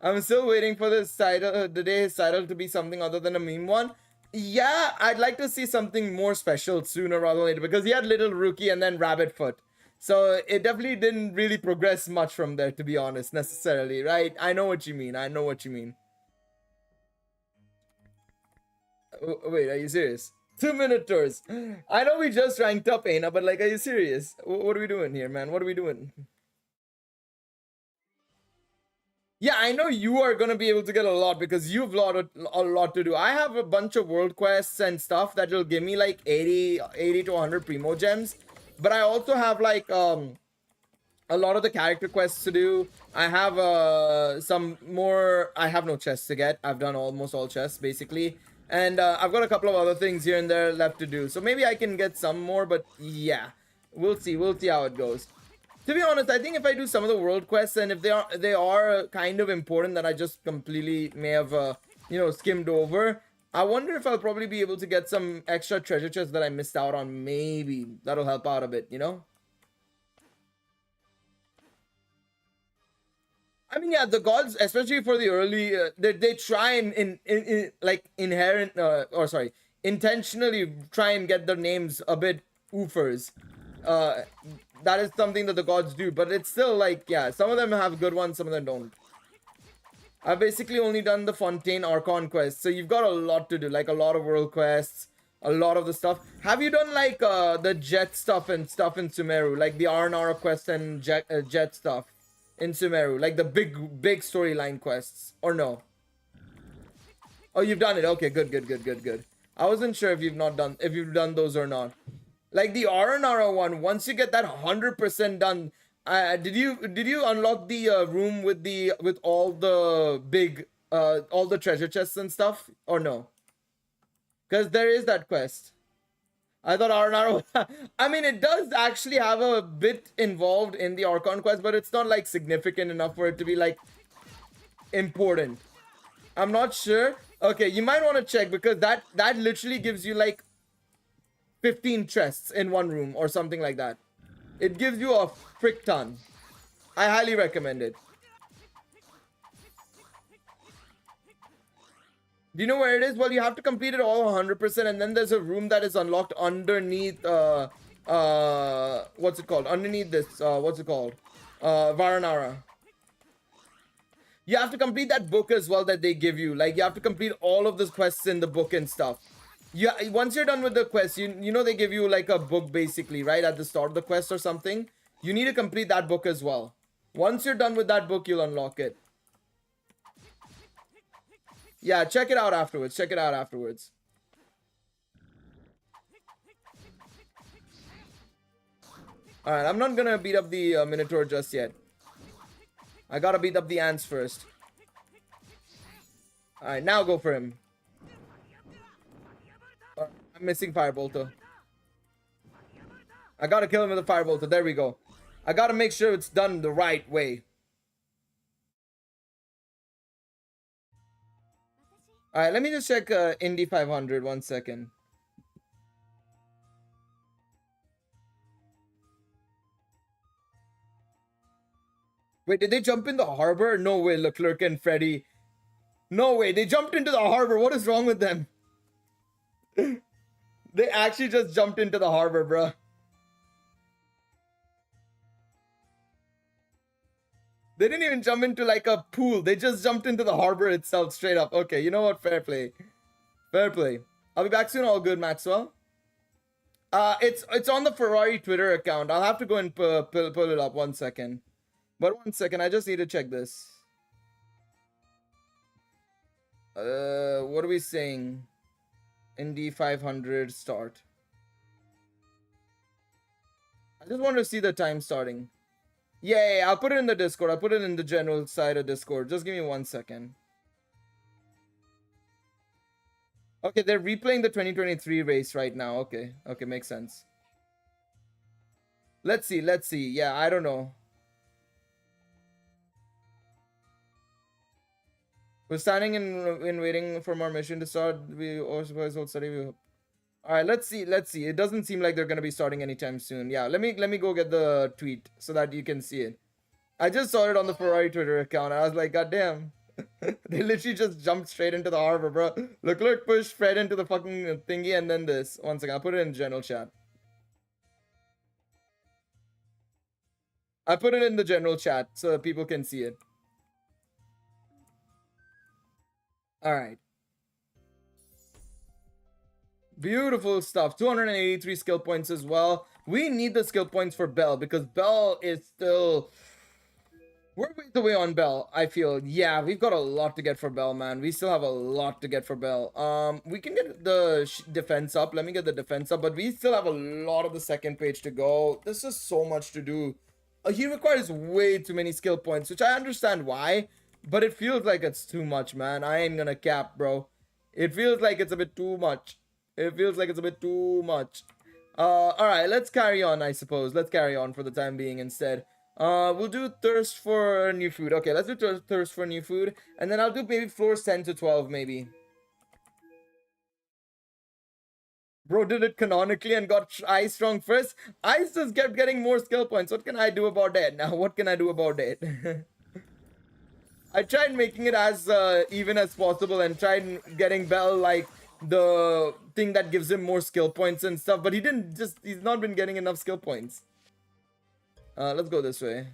I'm still waiting for this title, the day his title to be something other than a meme one. Yeah, I'd like to see something more special sooner rather than later, because he had Little Rookie and then Rabbit Foot. So it definitely didn't really progress much from there, to be honest, necessarily, right? I know what you mean. I know what you mean. Wait, are you serious? 2-minute tours. I know we just ranked up, Aina, but like, are you serious? What are we doing here, man? What are we doing? Yeah, I know you are going to be able to get a lot because you've a lot to do. I have a bunch of world quests and stuff that will give me like 80 to 100 primo gems. But I also have like a lot of the character quests to do. I have some more. I have no chests to get. I've done almost all chests basically. And I've got a couple of other things here and there left to do. So maybe I can get some more, but yeah. We'll see. We'll see how it goes. To be honest, I think if I do some of the world quests and if they are kind of important that I just completely may have you know, skimmed over, I wonder if I'll probably be able to get some extra treasure chests that I missed out on. Maybe that'll help out a bit, you know. I mean, yeah, the gods, especially for the early, they try and like inherent or sorry, intentionally try and get their names a bit oofers. That is something that the gods do, but it's still like, yeah, some of them have good ones, some of them don't. I've basically only done the Fontaine Archon quest, so you've got a lot to do, like a lot of world quests, a lot of the stuff. Have you done like the jet stuff and stuff in Sumeru, like the Arnara quest and jet stuff in Sumeru, like the big storyline quests, or no? Oh, you've done it. Okay, good. I wasn't sure if you've done those or not. Like the Aranara one, once you get that 100% done, did you unlock the room with all the big all the treasure chests and stuff, or no? Because there is that quest. I thought Aranara. I mean, it does actually have a bit involved in the Archon quest, but it's not like significant enough for it to be like important. I'm not sure. Okay, you might want to check because that literally gives you like 15 chests in one room or something like that. It gives you a frick ton. I highly recommend it. Do you know where it is? Well, you have to complete it all 100%, and then there's a room that is unlocked underneath, what's it called? Underneath this, what's it called? Varanara. You have to complete that book as well that they give you. Like, you have to complete all of the quests in the book and stuff. Yeah, once you're done with the quest, you know they give you like a book basically, right? At the start of the quest or something. You need to complete that book as well. Once you're done with that book, you'll unlock it. Yeah, check it out afterwards. Check it out afterwards. Alright, I'm not gonna beat up the Minotaur just yet. I gotta beat up the ants first. Alright, now go for him. I'm missing Firebolter. I gotta kill him with a Firebolter. There we go. I gotta make sure it's done the right way. Alright, let me just check Indy 500 1 second. Wait, did they jump in the harbor? No way, Leclerc and Freddy. No way, they jumped into the harbor. What is wrong with them? They actually just jumped into the harbor, bruh. They didn't even jump into like a pool. They just jumped into the harbor itself straight up. Okay, you know what? Fair play. Fair play. I'll be back soon. All good, Maxwell. It's on the Ferrari Twitter account. I'll have to go and pull it up 1 second. But 1 second, I just need to check this. What are we saying? Indy 500 start. I just want to see the time starting. Yeah, I'll put it in the Discord. I'll put it in the general side of Discord. Just give me 1 second. Okay, they're replaying the 2023 race right now. Okay, makes sense. Let's see. Yeah, I don't know. We're standing in waiting for our mission to start. We or suppose we'll study. Alright, let's see. It doesn't seem like they're gonna be starting anytime soon. Yeah, let me go get the tweet so that you can see it. I just saw it on the Ferrari Twitter account. I was like, God damn. They literally just jumped straight into the harbor, bro. Leclerc pushed Fred into the fucking thingy and then this. 1 second, I'll put it in general chat. I put it in the general chat so that people can see it. Alright. Beautiful stuff. 283 skill points as well. We need the skill points for Bell because Bell is still... We're way away on Bell, I feel. Yeah, we've got a lot to get for Bell, man. We still have a lot to get for Bell. We can get the defense up. Let me get the defense up. But we still have a lot of the second page to go. There's just so much to do. He requires way too many skill points, which I understand why. But it feels like it's too much, man. I ain't gonna cap, bro. It feels like it's a bit too much. Alright, let's carry on, I suppose. Let's carry on for the time being instead. We'll do thirst for new food. Okay, let's do thirst for new food. And then I'll do maybe floors 10 to 12, maybe. Bro did it canonically and got Ice strong first. Ice just kept getting more skill points. What can I do about that? Now, what can I do about that? I tried making it as even as possible and tried getting Bell like the thing that gives him more skill points and stuff, but he's not been getting enough skill points. Let's go this way.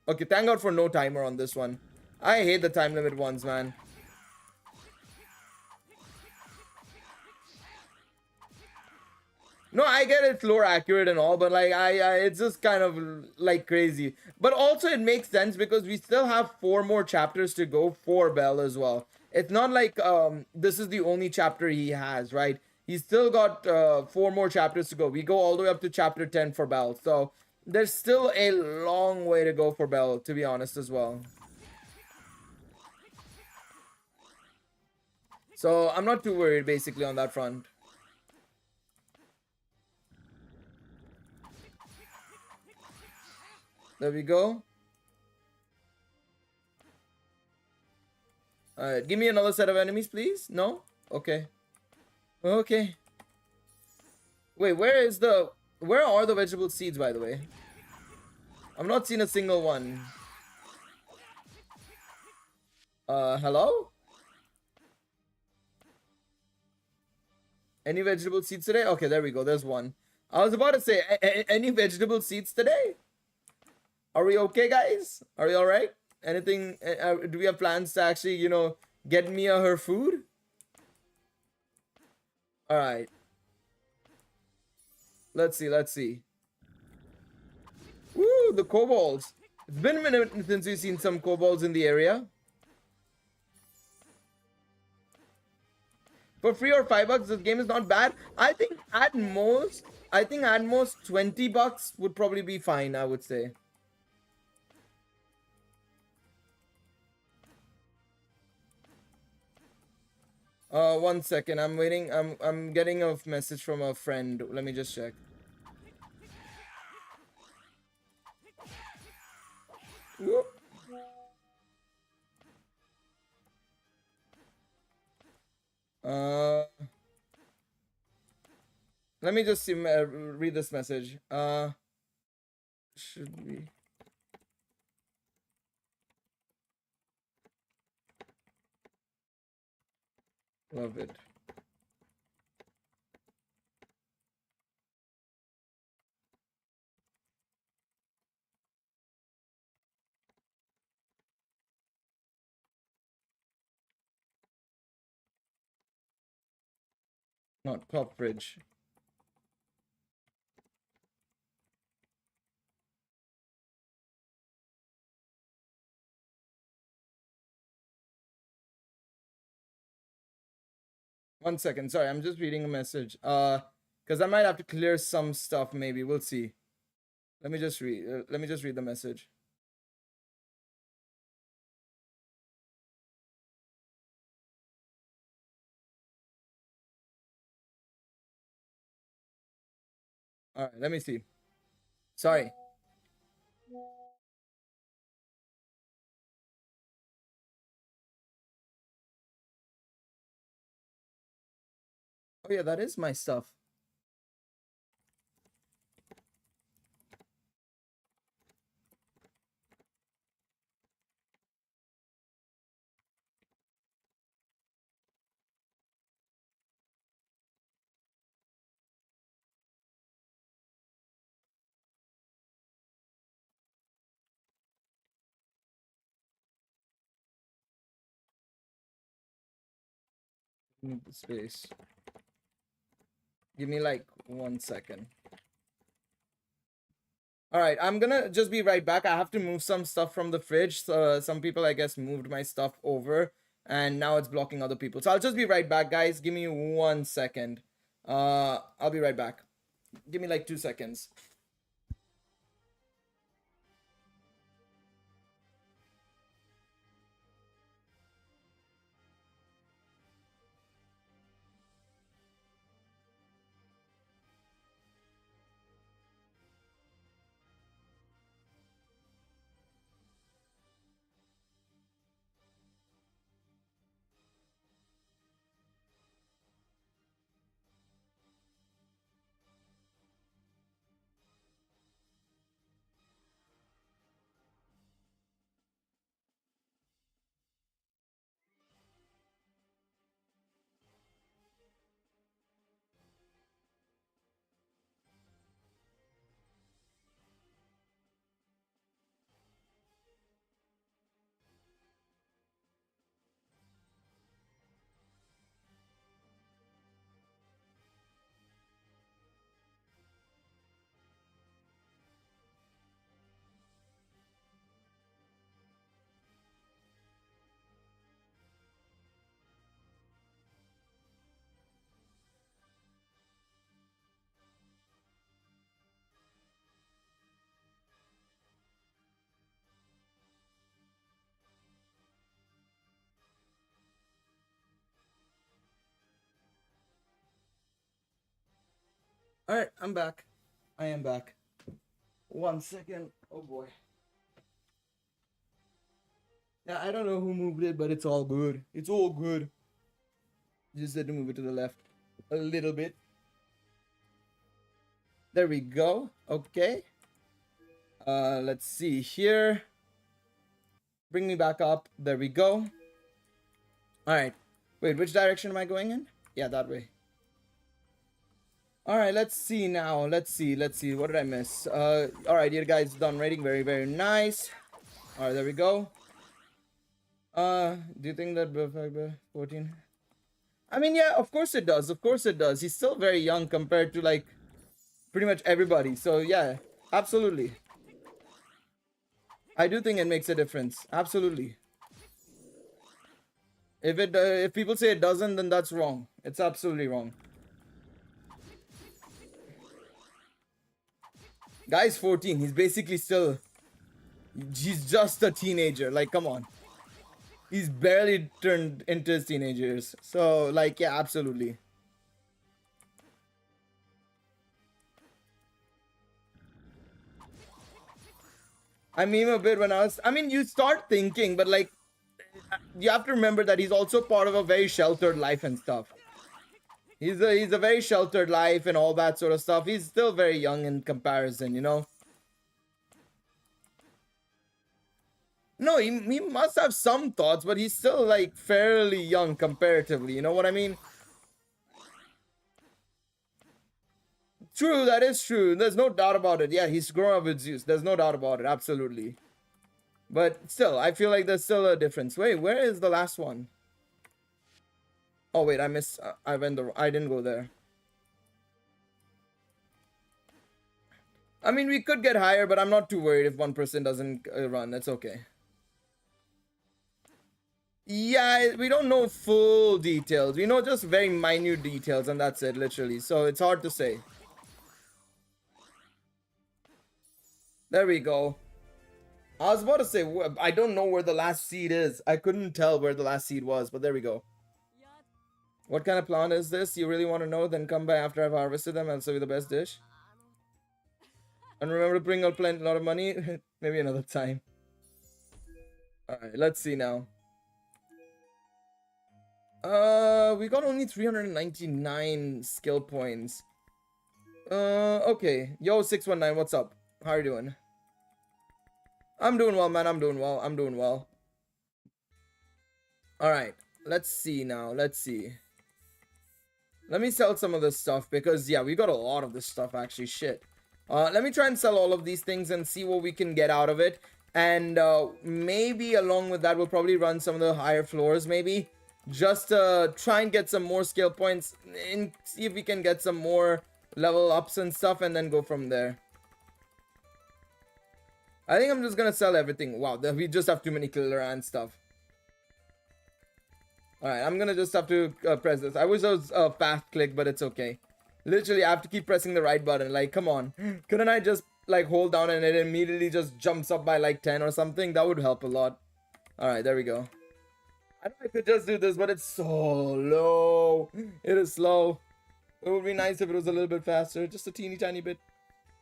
Okay, thank God for no timer on this one. I hate the time limit ones, man. No, I get it's lore accurate and all, but like it's just kind of like crazy. But also it makes sense because we still have 4 more chapters to go for Bell as well. It's not like this is the only chapter he has, right? He's still got 4 more chapters to go. We go all the way up to chapter 10 for Bell. So there's still a long way to go for Bell, to be honest as well. So I'm not too worried basically on that front. There we go. Alright, give me another set of enemies, please. No? Okay. Okay. Wait, where are the vegetable seeds, by the way? I've not seen a single one. Hello? Any vegetable seeds today? Okay, there we go. There's one. I was about to say, any vegetable seeds today? Are we okay, guys? Are we all right? Anything? Do we have plans to actually, you know, get Mia her food? All right. Let's see. Let's see. Woo, the kobolds. It's been a minute since we've seen some kobolds in the area. For free or $5, this game is not bad. I think at most $20 would probably be fine, I would say. One second. I'm waiting. I'm getting a message from a friend. Let me just check. Whoop. Let me just see, read this message. Should we? Love it. Not top bridge. One second. Sorry, I'm just reading a message. Because I might have to clear some stuff. Maybe we'll see. Let me just read. Let me just read the message. All right. Let me see. Sorry. Oh yeah, that is my stuff. Need the space. Give me like 1 second. All right, I'm gonna just be right back. I have to move some stuff from the fridge. So some people, I guess, moved my stuff over, and now it's blocking other people. So I'll just be right back, guys. Give me 1 second. I'll be right back. Give me like 2 seconds. All right, I'm back. I am back. 1 second. Oh boy. Yeah, I don't know who moved it, but it's all good. It's all good. Just had to move it to the left a little bit. There we go. Okay. Let's see here. Bring me back up. There we go. All right. Wait, which direction am I going in? Yeah, that way. All right, let's see now. Let's see. What did I miss? All right, you guys done rating. Very, very nice. All right, there we go. Do you think that 14? I mean, yeah, of course it does. Of course it does. He's still very young compared to like pretty much everybody. So yeah, absolutely. I do think it makes a difference. Absolutely. If people say it doesn't, then that's wrong. It's absolutely wrong. Guy's 14. He's basically still... He's just a teenager. Like, come on. He's barely turned into his teenagers. So, like, yeah, absolutely. I meme a bit when I was... I mean, you start thinking, but, like, you have to remember that he's also part of a very sheltered life and stuff. He's a very sheltered life and all that sort of stuff. He's still very young in comparison, you know? No, he must have some thoughts, but he's still, like, fairly young comparatively. You know what I mean? True, that is true. There's no doubt about it. Yeah, he's grown up with Zeus. There's no doubt about it. Absolutely. But still, I feel like there's still a difference. Wait, where is the last one? Oh wait, I missed. I didn't go there. I mean, we could get higher, but I'm not too worried if one person doesn't run. That's okay. Yeah, we don't know full details. We know just very minute details, and that's it, literally. So it's hard to say. There we go. I was about to say, I don't know where the last seed is. I couldn't tell where the last seed was, but there we go. What kind of plant is this? You really want to know? Then come by after I've harvested them. I'll show you the best dish. And remember to bring a lot of money. Maybe another time. Alright, let's see now. We got only 399 skill points. Okay. Yo, 619, what's up? How are you doing? I'm doing well, man. I'm doing well. Alright. Let's see now. Let's see. Let me sell some of this stuff because, yeah, we got a lot of this stuff, actually. Shit. Let me try and sell all of these things and see what we can get out of it. And maybe along with that, we'll probably run some of the higher floors, maybe. Just try and get some more skill points and see if we can get some more level ups and stuff and then go from there. I think I'm just gonna sell everything. Wow, we just have too many killer ant stuff. Alright, I'm gonna just have to press this. I wish it was a fast click, but it's okay. Literally, I have to keep pressing the right button. Like, come on. Couldn't I just, like, hold down and it immediately just jumps up by, like, 10 or something? That would help a lot. Alright, there we go. I know I could just do this, but it's so low. It is slow. It would be nice if it was a little bit faster. Just a teeny tiny bit.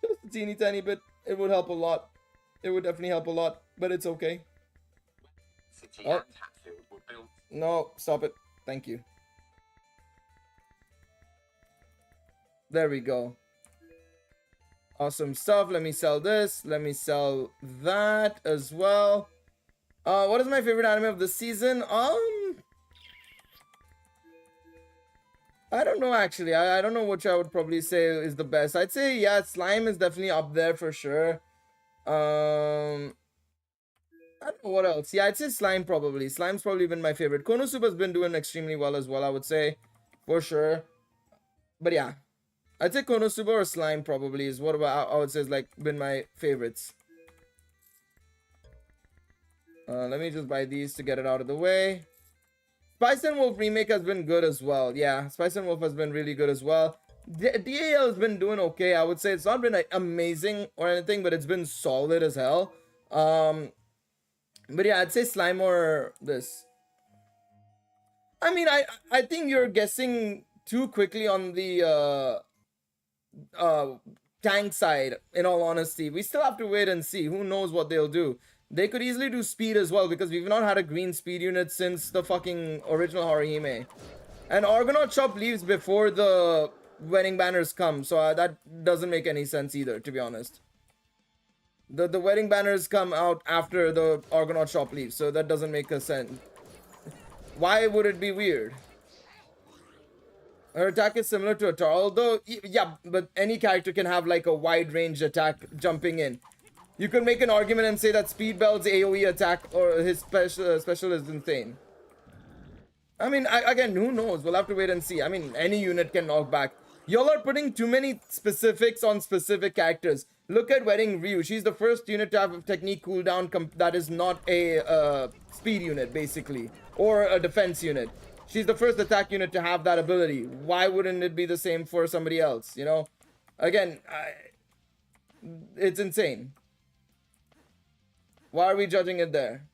Just a teeny tiny bit. It would help a lot. It would definitely help a lot, but it's okay. Oh. No, stop it. Thank you. There we go. Awesome stuff. Let me sell this. Let me sell that as well. What is my favorite anime of the season? I don't know, actually. I don't know which I would probably say is the best. I'd say, yeah, Slime is definitely up there for sure. I don't know what else. Yeah, I'd say Slime probably. Slime's probably been my favorite. Konosuba's been doing extremely well as well, I would say. For sure. But yeah. I'd say Konosuba or Slime probably is what I would say is like been my favorites. Let me just buy these to get it out of the way. Spice and Wolf remake has been good as well. Yeah, Spice and Wolf has been really good as well. DAL has been doing okay. I would say it's not been like amazing or anything, but it's been solid as hell. But yeah, I'd say Slime or this. I mean, I think you're guessing too quickly on the tank side, in all honesty. We still have to wait and see. Who knows what they'll do. They could easily do speed as well, because we've not had a green speed unit since the fucking original Horihime. And Argonaut Shop leaves before the wedding banners come, so that doesn't make any sense either, to be honest. The wedding banners come out after the Argonaut Shop leaves, so that doesn't make a sense. Why would it be weird? Her attack is similar to Atar, although, yeah, but any character can have like a wide range attack jumping in. You could make an argument and say that Speed Belt's AoE attack or his special is insane. I mean, again, who knows? We'll have to wait and see. I mean, any unit can knock back. Y'all are putting too many specifics on specific characters. Look at Wedding Ryu. She's the first unit to have a technique cooldown that is not a speed unit, basically, or a defense unit. She's the first attack unit to have that ability. Why wouldn't it be the same for somebody else, you know? Again, it's insane. Why are we judging it there?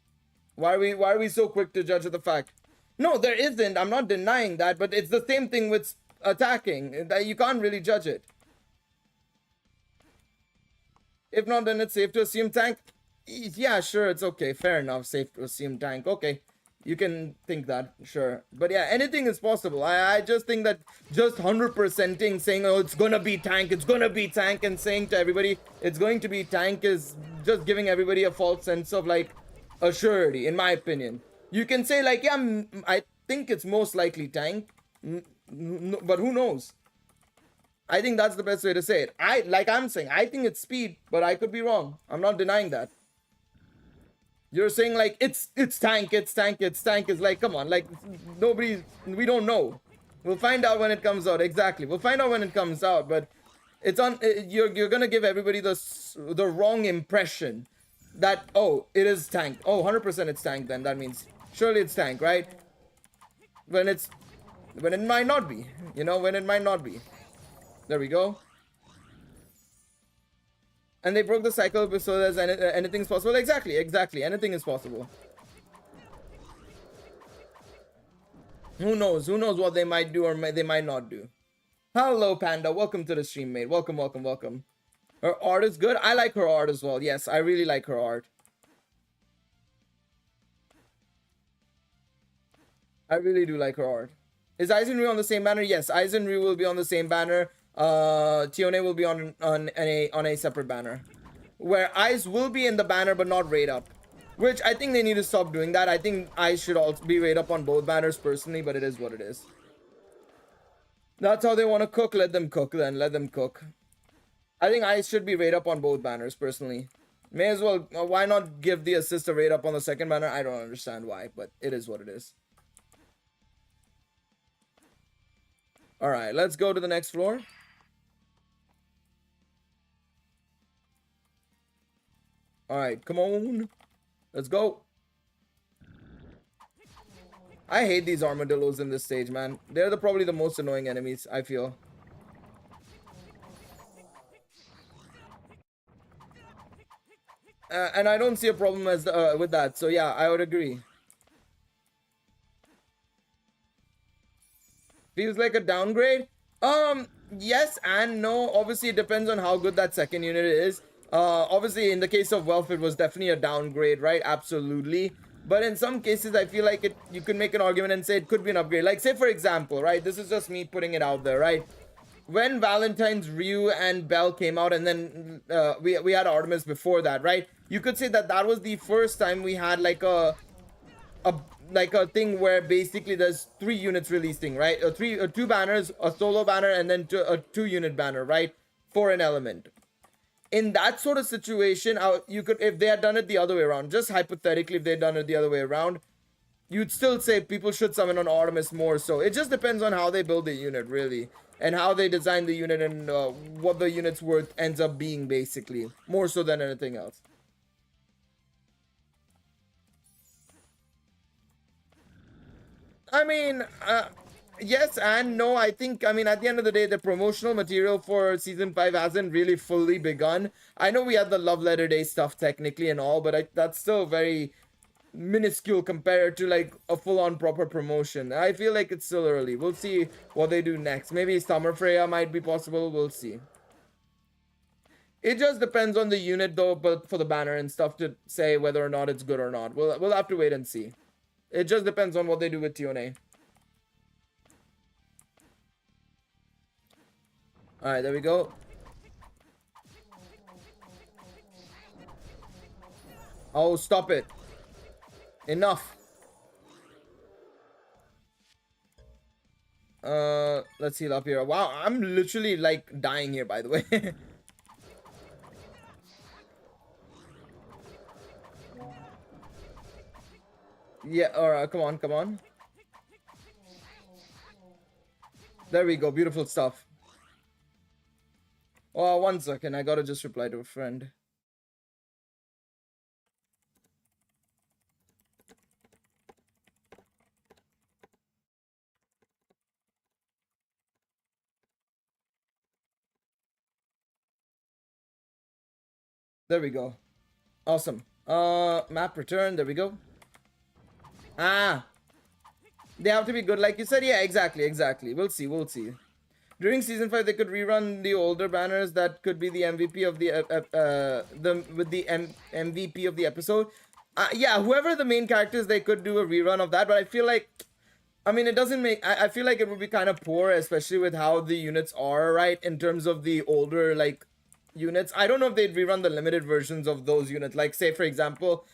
Why are we so quick to judge the fact? No, there isn't. I'm not denying that, but it's the same thing with attacking. You can't really judge it. If not, then it's safe to assume tank. Yeah, sure, it's okay. Fair enough. Safe to assume tank. Okay. You can think that, sure. But yeah, anything is possible. I just think that just 100%ing, saying, oh, it's gonna be tank, and saying to everybody, it's going to be tank is just giving everybody a false sense of, like, assurity, in my opinion. You can say, like, yeah, I think it's most likely tank, but who knows? I think that's the best way to say it. I'm saying, I think it's speed, but I could be wrong. I'm not denying that. You're saying like it's tank. It's like, come on, like we don't know. We'll find out when it comes out. Exactly, we'll find out when it comes out. But it's on. You're gonna give everybody the wrong impression that, oh, it is tank. Oh, 100% it's tank. Then that means surely it's tank, right? When it might not be. You know, when it might not be. There we go. And they broke the cycle, so there's anything's possible. Exactly. Anything is possible. Who knows? Who knows what they might do or they might not do. Hello, Panda. Welcome to the stream, mate. Welcome. Her art is good. I like her art as well. Yes, I really like her art. I really do like her art. Is Aizen Ryu on the same banner? Yes, Aizen Ryu will be on the same banner. Tione will be on a separate banner, where Ice will be in the banner but not raid up, which I think they need to stop doing that. I think Ice should also be raid up on both banners personally, but it is what it is. That's how they want to cook. Let them cook then. Let them cook. I think Ice should be raid up on both banners personally. May as well. Why not give the assist a raid up on the second banner? I don't understand why, but it is what it is. All right, let's go to the next floor. All right, come on. Let's go. I hate these armadillos in this stage, man. They're probably the most annoying enemies, I feel. And I don't see a problem with that. So yeah, I would agree. Feels like a downgrade? Yes and no. Obviously, it depends on how good that second unit is. Obviously, in the case of Wealth, it was definitely a downgrade, right? Absolutely. But in some cases, I feel like you could make an argument and say it could be an upgrade. Like, say, for example, right? This is just me putting it out there, right? When Valentine's Ryu and Bell came out, and then we had Artemis before that, right? You could say that was the first time we had like a thing where basically there's 3 units releasing, right? Two banners, a solo banner, and then a 2-unit banner, right? For an element. In that sort of situation, you could, if they had done it the other way around, just hypothetically, if they had done it the other way around, you'd still say people should summon on Artemis more so. It just depends on how they build the unit, really, and how they design the unit and what the unit's worth ends up being, basically, more so than anything else. I mean, yes and no. I think, I mean, at the end of the day, the promotional material for Season 5 hasn't really fully begun. I know we had the Love Letter Day stuff technically and all, but that's still very minuscule compared to like a full-on proper promotion. I feel like it's still early. We'll see what they do next. Maybe Summer Freya might be possible. We'll see. It just depends on the unit though, but for the banner and stuff to say whether or not it's good or not. We'll have to wait and see. It just depends on what they do with Tione. Alright, there we go. Oh, stop it. Enough. Let's heal up here. Wow, I'm literally like dying here, by the way. Yeah, alright, come on, come on. There we go, beautiful stuff. Oh, 1 second, I gotta just reply to a friend. There we go. Awesome. Map return, there we go. Ah, they have to be good, like you said. Yeah, exactly. We'll see. During season 5, they could rerun the older banners that could be the MVP of the MVP of the episode. Yeah, whoever the main characters, they could do a rerun of that. But I feel like, I mean, it doesn't make. I feel like it would be kind of poor, especially with how the units are, right? In terms of the older like units, I don't know if they'd rerun the limited versions of those units. Like, say for example,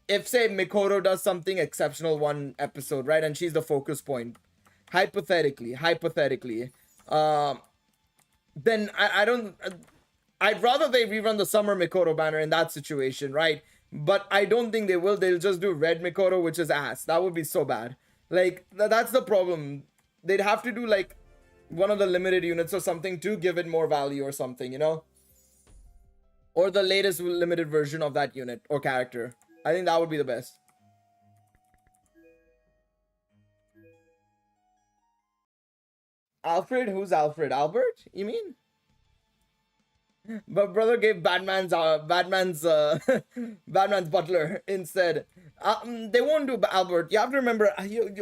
if say Mikoto does something exceptional one episode, right, and she's the focus point, hypothetically, then I don't, I'd rather they rerun the summer Mikoto banner in that situation, right? But I don't think they will. They'll just do red Mikoto, which is ass. That would be so bad. Like, that's the problem. They'd have to do like one of the limited units or something to give it more value or something, you know, or the latest limited version of that unit or character. I think that would be the best. Alfred? Who's Alfred? Albert? You mean? But brother gave Batman's Batman's butler instead. They won't do Albert. You have to remember,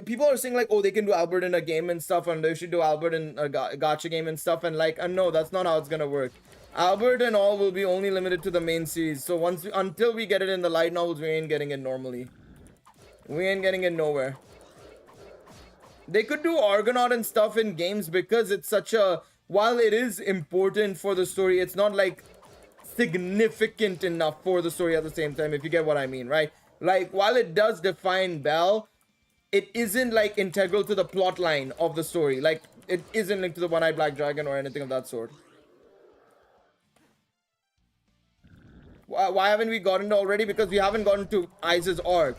people are saying like, oh, they can do Albert in a game and stuff, and they should do Albert in a gacha game and stuff, and like, no, that's not how it's gonna work. Albert and all will be only limited to the main series. So until we get it in the light novels, we ain't getting it normally. We ain't getting it nowhere. They could do Argonaut and stuff in games because it's such a, while it is important for the story, it's not like significant enough for the story at the same time, if you get what I mean, right? Like, while it does define Bell, it isn't like integral to the plot line of the story. Like, it isn't linked to the One-Eyed Black Dragon or anything of that sort. Why haven't we gotten to already? Because we haven't gotten to Ice's arc.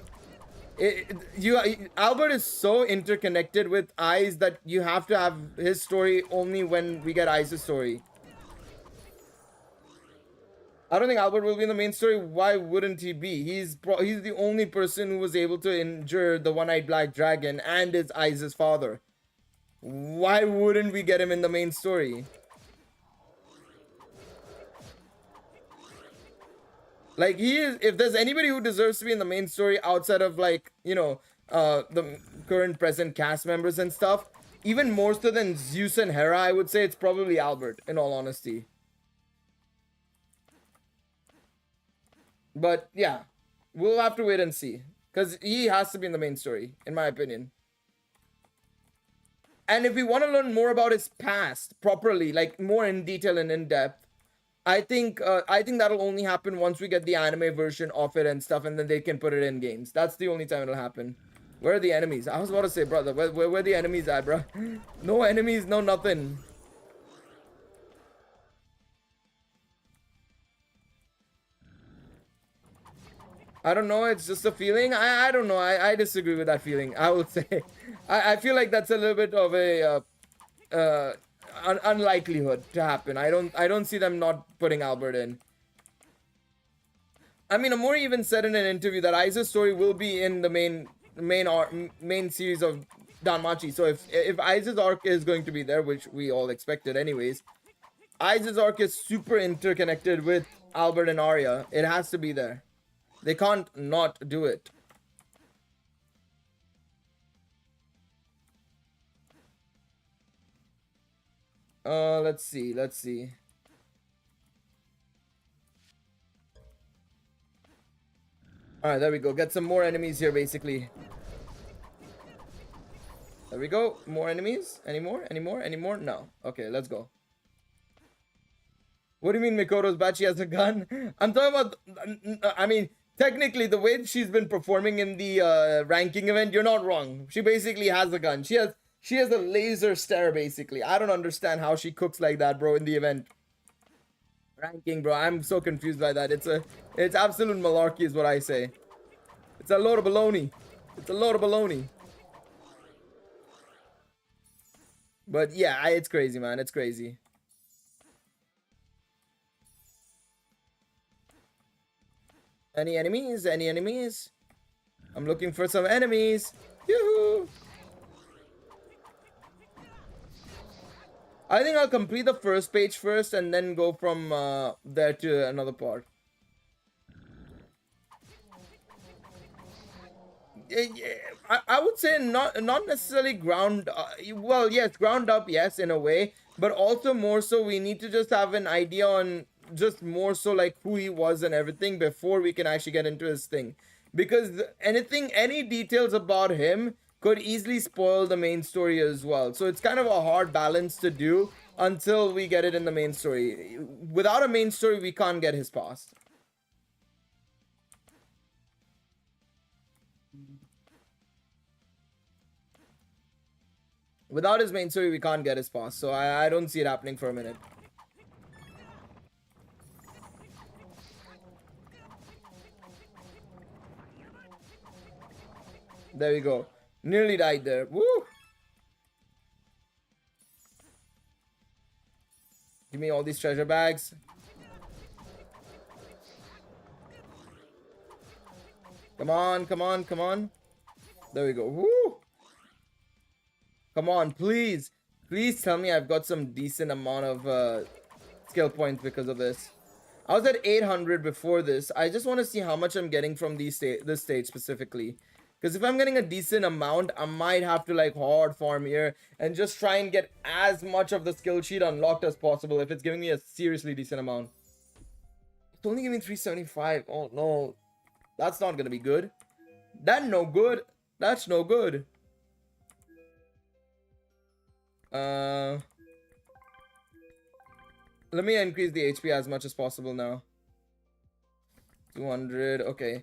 Albert is so interconnected with Ice that you have to have his story only when we get Ice's story. I don't think Albert will be in the main story. Why wouldn't he be? He's the only person who was able to injure the One-Eyed Black Dragon and is Ice's father. Why wouldn't we get him in the main story? Like, he is, if there's anybody who deserves to be in the main story outside of like, you know, the current present cast members and stuff, even more so than Zeus and Hera, I would say it's probably Albert, in all honesty. But yeah, we'll have to wait and see, because he has to be in the main story, in my opinion. And if we want to learn more about his past properly, like more in detail and in depth, I think that'll only happen once we get the anime version of it and stuff, and then they can put it in games. That's the only time it'll happen. Where are the enemies? I was about to say, brother, where are the enemies at, bro? No enemies, no nothing. I don't know, it's just a feeling. I don't know, I disagree with that feeling, I would say. I feel like that's a little bit of a unlikelihood to happen. I don't see them not putting Albert in. I mean, Amori even said in an interview that Aiza's story will be in the main series of Danmachi. So if Aiza's arc is going to be there, which we all expected anyways, Aiza's arc is super interconnected with Albert and Arya. It has to be there. They can't not do it. Let's see. Alright, there we go. Get some more enemies here, basically. There we go. More enemies? Any more? No. Okay, let's go. What do you mean Mikoto's bad? She has a gun? I'm talking about... I mean, technically, the way she's been performing in the ranking event, you're not wrong. She basically has a gun. She has She has a laser stare, basically. I don't understand how she cooks like that, bro, in the event. Ranking, bro. I'm so confused by that. It's absolute malarkey is what I say. It's a load of baloney. It's a load of baloney. But yeah, it's crazy, man. It's crazy. Any enemies? Any enemies? I'm looking for some enemies. Yoo-hoo! I think I'll complete the first page first and then go from there to another part. I would say not necessarily ground. Well, yes, ground up, yes, in a way, but also more so we need to just have an idea on just more so like who he was and everything before we can actually get into his thing, because any details about him could easily spoil the main story as well. So it's kind of a hard balance to do until we get it in the main story. Without a main story, we can't get his past. Without his main story, we can't get his past. So I don't see it happening for a minute. There we go. Nearly died there. Woo! Give me all these treasure bags. Come on, come on, come on. There we go. Woo! Come on, please. Please tell me I've got some decent amount of skill points because of this. I was at 800 before this. I just want to see how much I'm getting from this stage specifically. Because if I'm getting a decent amount, I might have to like hard farm here and just try and get as much of the skill sheet unlocked as possible if it's giving me a seriously decent amount. It's only giving me 375. Oh no. That's not going to be good. That's no good. That's no good. Let me increase the HP as much as possible now. 200. Okay.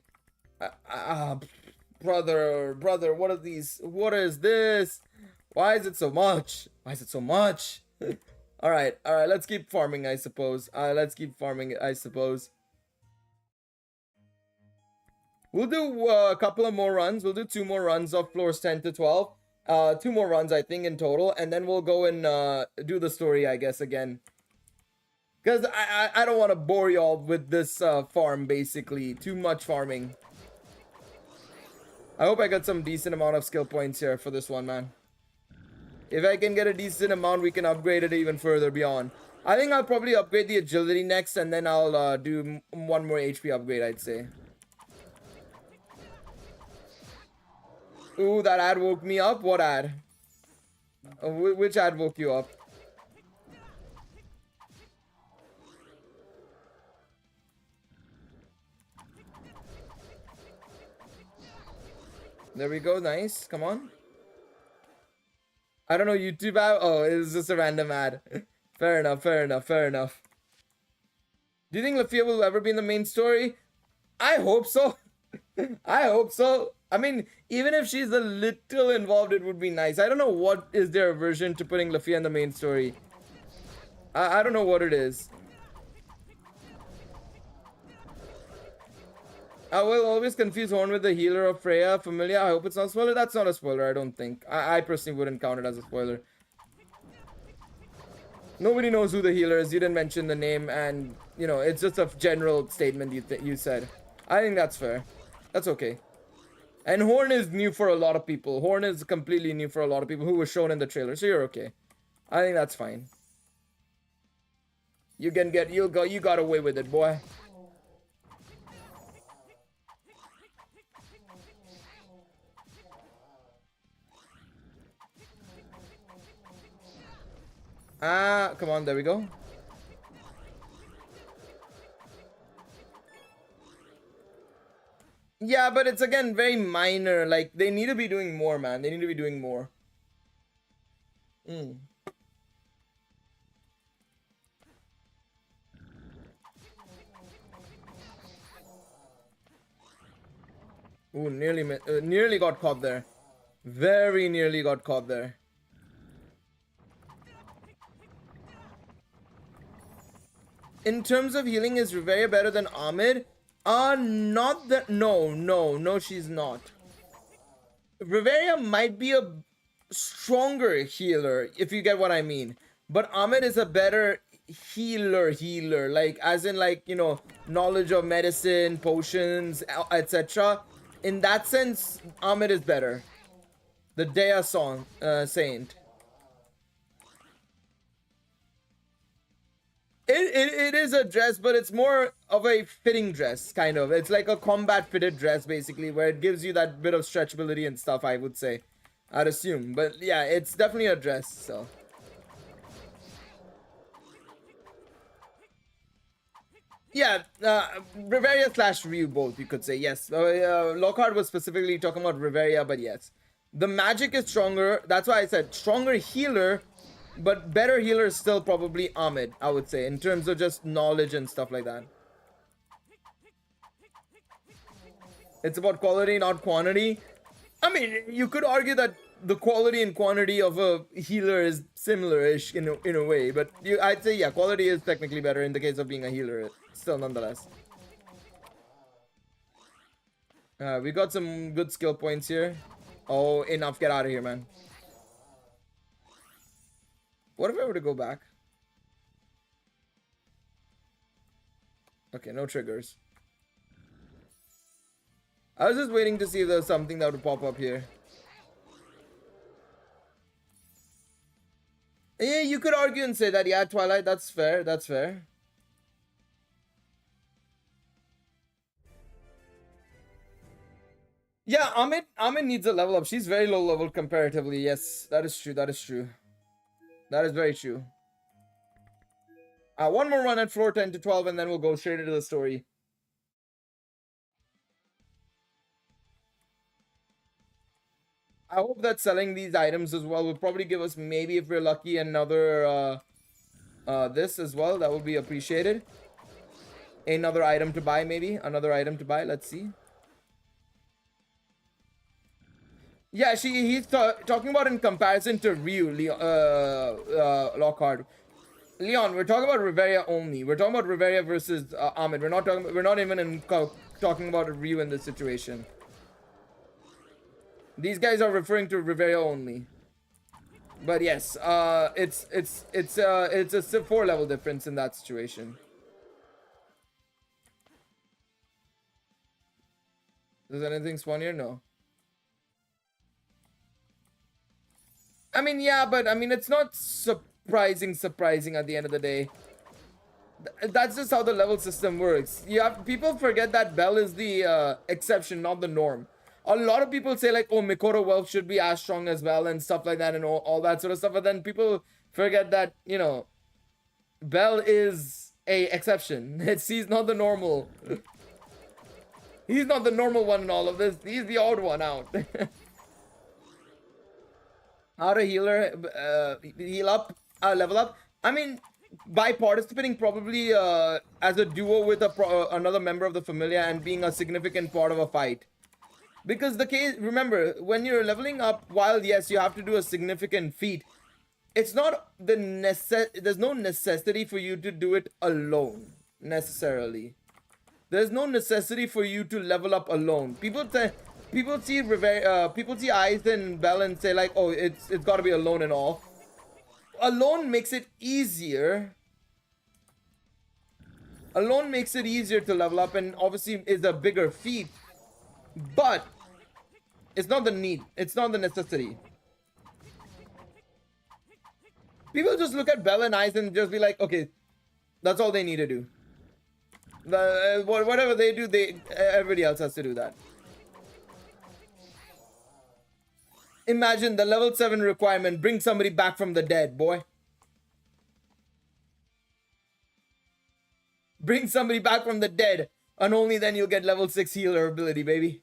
Brother, what are these? What is this? Why is it so much? Why is it so much? All right, let's keep farming, I suppose. Let's keep farming, I suppose. We'll do a couple of more runs. We'll do 2 more runs of floors 10 to 12. 2 more runs, I think, in total. And then we'll go and do the story, I guess, again. Because I don't want to bore y'all with this farm, basically. Too much farming. I hope I got some decent amount of skill points here for this one, man. If I can get a decent amount, we can upgrade it even further beyond. I think I'll probably upgrade the agility next, and then I'll do 1 more HP upgrade, I'd say. Ooh, that ad woke me up. What ad? Which ad woke you up? There we go. Nice. Come on. I don't know. YouTube ad. Oh, it was just a random ad. Fair enough. Fair enough. Fair enough. Do you think Lafia will ever be in the main story? I hope so. I hope so. I mean, even if she's a little involved, it would be nice. I don't know what is their aversion to putting Lafia in the main story. I don't know what it is. I will always confuse Horn with the healer of Freya. Familiar? I hope it's not a spoiler. That's not a spoiler, I don't think. I personally wouldn't count it as a spoiler. Nobody knows who the healer is. You didn't mention the name, and, you know, it's just a general statement you said. I think that's fair. That's okay. And Horn is new for a lot of people. Horn is completely new for a lot of people who were shown in the trailer, so you're okay. I think that's fine. You got away with it, boy. Come on, there we go. Yeah, but it's again very minor. Like, they need to be doing more, man. They need to be doing more. Ooh, nearly got caught there. Very nearly got caught there. in terms of healing, is Reveria better than Ahmed? Not that. No, she's not. Reveria might be a stronger healer, if you get what I mean. But Ahmed is a better healer, like, as in, like, you know, knowledge of medicine, potions, etc. In that sense, Ahmed is better. The Dea song, saint. It is a dress, but it's more of a fitting dress, kind of. It's like a combat fitted dress, basically, where it gives you that bit of stretchability and stuff, I would say. I'd assume. But yeah, it's definitely a dress, so. Yeah, Reveria slash Ryu both, you could say, yes. Lockhart was specifically talking about Reveria, but yes. The magic is stronger. That's why I said stronger healer, but better healer is still probably Ahmed, I would say, in terms of just knowledge and stuff like that. It's about quality, not quantity. I mean, you could argue that the quality and quantity of a healer is similar-ish in a way, but I'd say, yeah, quality is technically better in the case of being a healer, still nonetheless. We got some good skill points here. Oh, enough. Get out of here, man. What if I were to go back? Okay, no triggers. I was just waiting to see if there was something that would pop up here. Yeah, you could argue and say that, yeah, Twilight, that's fair, that's fair. Yeah, Ahmed needs a level up. She's very low level comparatively. Yes, that is true, that is true. That is very true. One more run at floor 10 to 12 and then we'll go straight into the story. I hope that selling these items as well will probably give us, maybe if we're lucky, another this as well. That would be appreciated. Another item to buy, maybe. Another item to buy. Let's see. Yeah, he's talking about in comparison to Ryu, Lockhart. Leon, we're talking about Reveria only. We're talking about Reveria versus Ahmed. We're not even talking about Ryu in this situation. These guys are referring to Reveria only. But yes, it's a 4 level difference in that situation. Does anything spawn here? No. I mean, yeah, but I mean, it's not surprising at the end of the day. That's just how the level system works. People forget that Bell is the exception, not the norm. A lot of people say, like, oh, Mikoto Wealth should be as strong as Bell and stuff like that and all that sort of stuff. But then people forget that, you know, Bell is a exception. He's not the normal. He's not the normal one in all of this. He's the odd one out. How to heal up, level up? I mean, by participating probably as a duo with another member of the Familia and being a significant part of a fight. Because remember, when you're leveling up, while yes, you have to do a significant feat, it's not there's no necessity for you to do it alone, necessarily. There's no necessity for you to level up alone. People see Aizen and Bell and say, like, oh, it's got to be alone and all. Alone makes it easier. Alone makes it easier to level up, and obviously is a bigger feat. But it's not the need. It's not the necessity. People just look at Bell and Aizen and just be like, okay, that's all they need to do. Whatever they do, everybody else has to do that. Imagine the level 7 requirement, bring somebody back from the dead, boy. Bring somebody back from the dead, and only then you'll get level 6 healer ability, baby.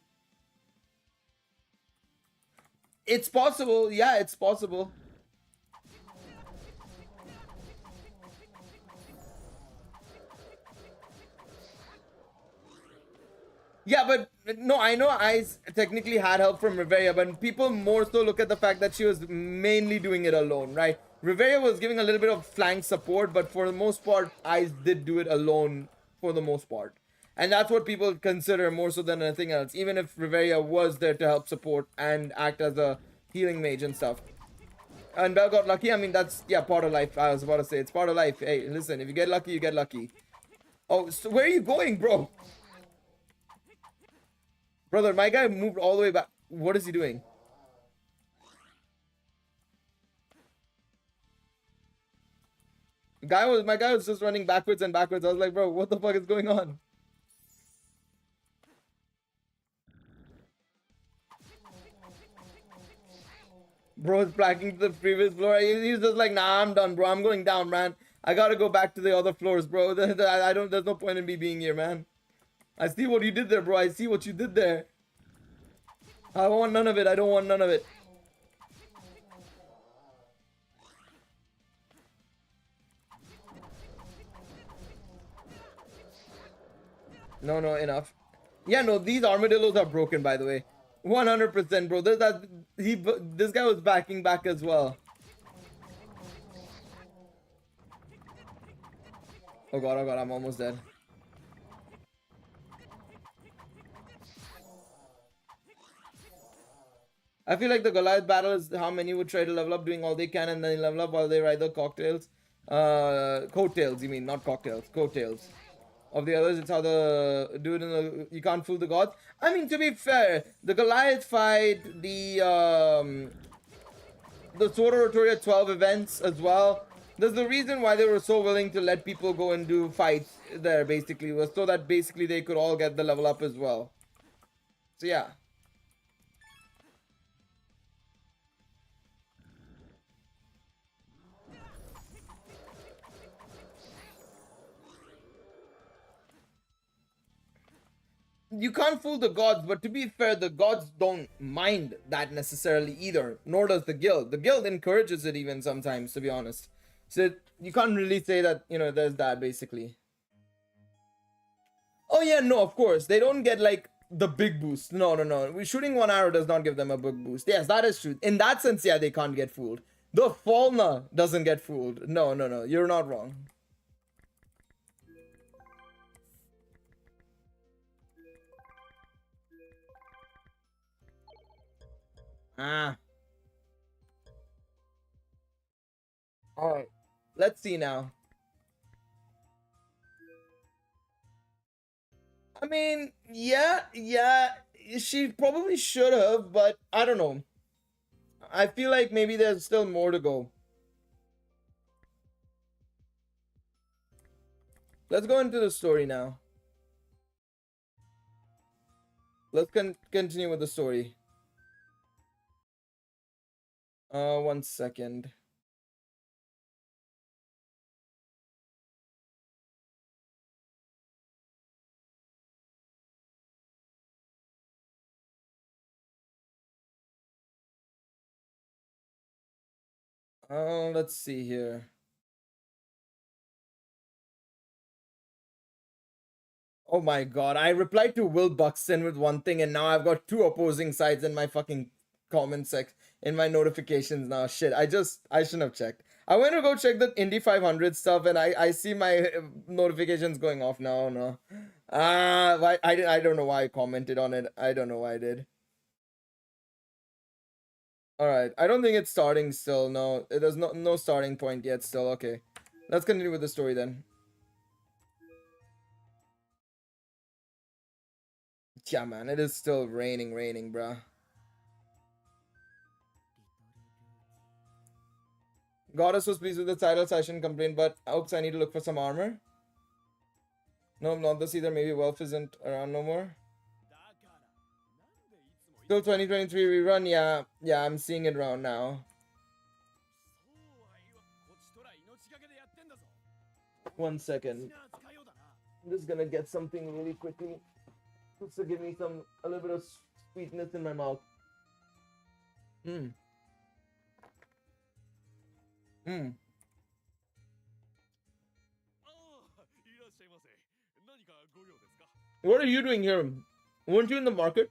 It's possible, yeah, it's possible. Yeah, but no, I know I technically had help from Reveria, but people more so look at the fact that she was mainly doing it alone, right? Rivera was giving a little bit of flank support, but for the most part, I did do it alone for the most part. And that's what people consider more so than anything else, even if Rivera was there to help support and act as a healing mage and stuff. And Bell got lucky. I mean, that's, yeah, part of life. I was about to say, it's part of life. Hey, listen, if you get lucky, you get lucky. Oh, so where are you going, bro? Brother, my guy moved all the way back. What is he doing? My guy was just running backwards and backwards. I was like, bro, what the fuck is going on? Bro is planking to the previous floor. He's just like, nah, I'm done, bro. I'm going down, man. I gotta go back to the other floors, bro. I don't. There's no point in me being here, man. I see what you did there, bro. I see what you did there. I want none of it. I don't want none of it. No, enough. Yeah, no, these armadillos are broken, by the way. 100%, bro. This guy was backing back as well. Oh god, I'm almost dead. I feel like the Goliath battle is how many would try to level up, doing all they can and then level up while they ride the cocktails. Coattails, you mean, not cocktails. Coattails. Of the others, it's how the dude in the you can't fool the gods. I mean, to be fair, the Goliath fight, the Sword of Rotoria 12 events as well. There's the reason why they were so willing to let people go and do fights there, basically, was so that basically they could all get the level up as well. So yeah. You can't fool the gods, but to be fair, the gods don't mind that necessarily either, nor does the guild. The guild encourages it even sometimes, to be honest. So you can't really say that, you know, there's that basically. Oh yeah, no, of course. They don't get like the big boost. No. Shooting one arrow does not give them a big boost. Yes, that is true. In that sense, yeah, they can't get fooled. The Falna doesn't get fooled. No. You're not wrong. Ah. Alright. Let's see now. I mean, yeah. She probably should have, but I don't know. I feel like maybe there's still more to go. Let's go into the story now. Let's continue with the story. 1 second. Let's see here. Oh my god, I replied to Will Buxton with one thing and now I've got two opposing sides in my fucking comment section, in my notifications now. Shit, I shouldn't have checked. I went to go check the Indy 500 stuff and I see my notifications going off now. No. I don't know why I commented on it. I don't know why I did. Alright, I don't think it's starting still. No, there's no starting point yet still. Okay, let's continue with the story then. Yeah, man, it is still raining, bruh. Goddess was pleased with the title session complaint, but oops, I need to look for some armor. No, not this either. Maybe Wealth isn't around no more. Still 2023 rerun, yeah, I'm seeing it around now. 1 second. I'm just gonna get something really quickly. Just to give me a little bit of sweetness in my mouth. What are you doing here? Weren't you in the market?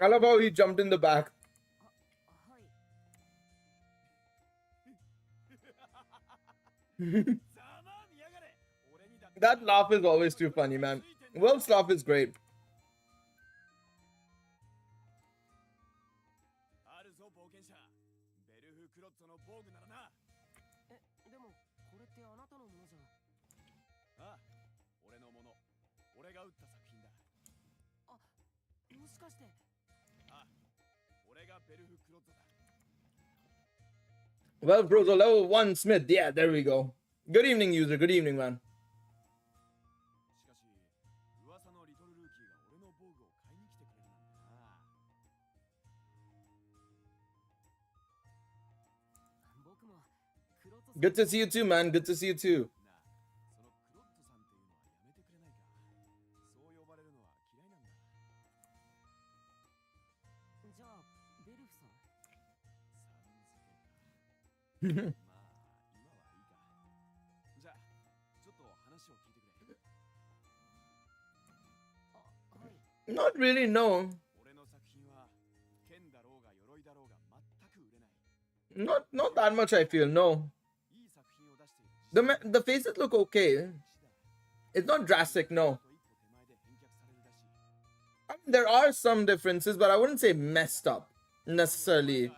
I love how he jumped in the back. That laugh is always too funny, man. Will's laugh is great. Well, bro, the level 1 Smith. Yeah, there we go. Good evening, user. Good evening, man. Good to see you too, man. Good to see you too. Not really, no. Not that much, I feel, no. The faces look okay. It's not drastic, no. I mean, there are some differences, but I wouldn't say messed up necessarily.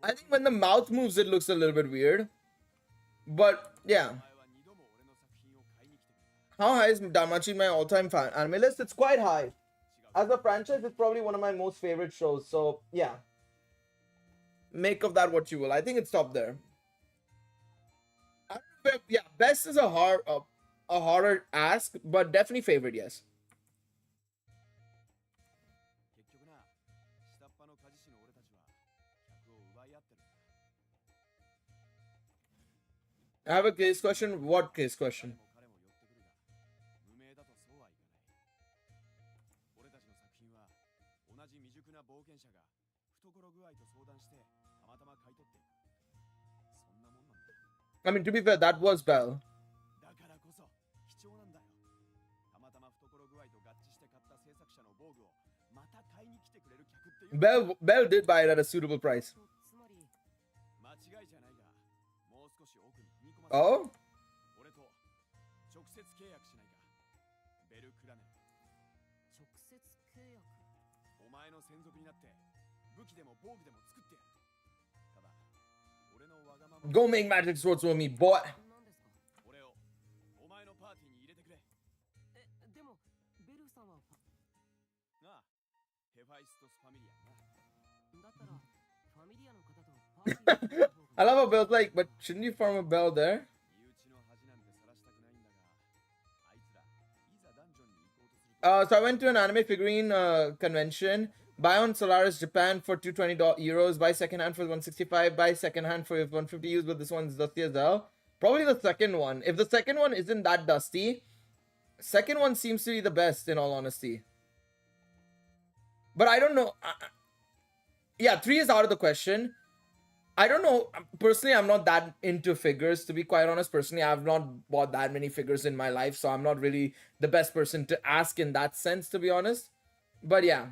I think when the mouth moves, it looks a little bit weird. But yeah. How high is Danmachi in my all-time fan anime list? It's quite high. As a franchise, it's probably one of my most favorite shows. So yeah. Make of that what you will. I think it's top there. Yeah, best is a harder ask, but definitely favorite, yes. I have a case question. What case question? I mean, to be fair, that was Bell. Bell did buy it at a suitable price. Oh? Go make magic swords with me, boy. I love how Bell's like, but shouldn't you farm a Bell there? So I went to an anime figurine convention. Buy on Solaris Japan for €220. Buy second hand for 165. Buy second hand for 150 used, but this one's dusty as hell. Probably the second one. If the second one isn't that dusty, second one seems to be the best in all honesty. But I don't know. Yeah, 3 is out of the question. I don't know. Personally, I'm not that into figures, to be quite honest. Personally, I've not bought that many figures in my life, so I'm not really the best person to ask in that sense, to be honest. But yeah.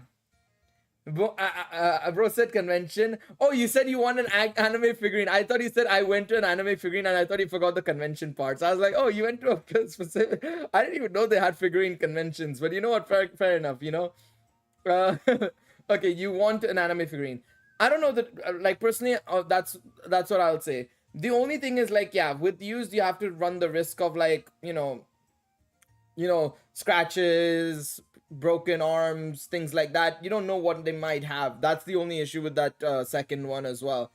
Bro said convention. Oh, you said you want an anime figurine. I thought he said I went to an anime figurine, and I thought he forgot the convention part. So I was like, oh, you went to a specific... I didn't even know they had figurine conventions. But you know what? Fair enough, you know? Okay, you want an anime figurine. I don't know that, like, personally, that's what I'll say. The only thing is, like, yeah, with used, you have to run the risk of, like, you know, scratches, broken arms, things like that. You don't know what they might have. That's the only issue with that second one as well.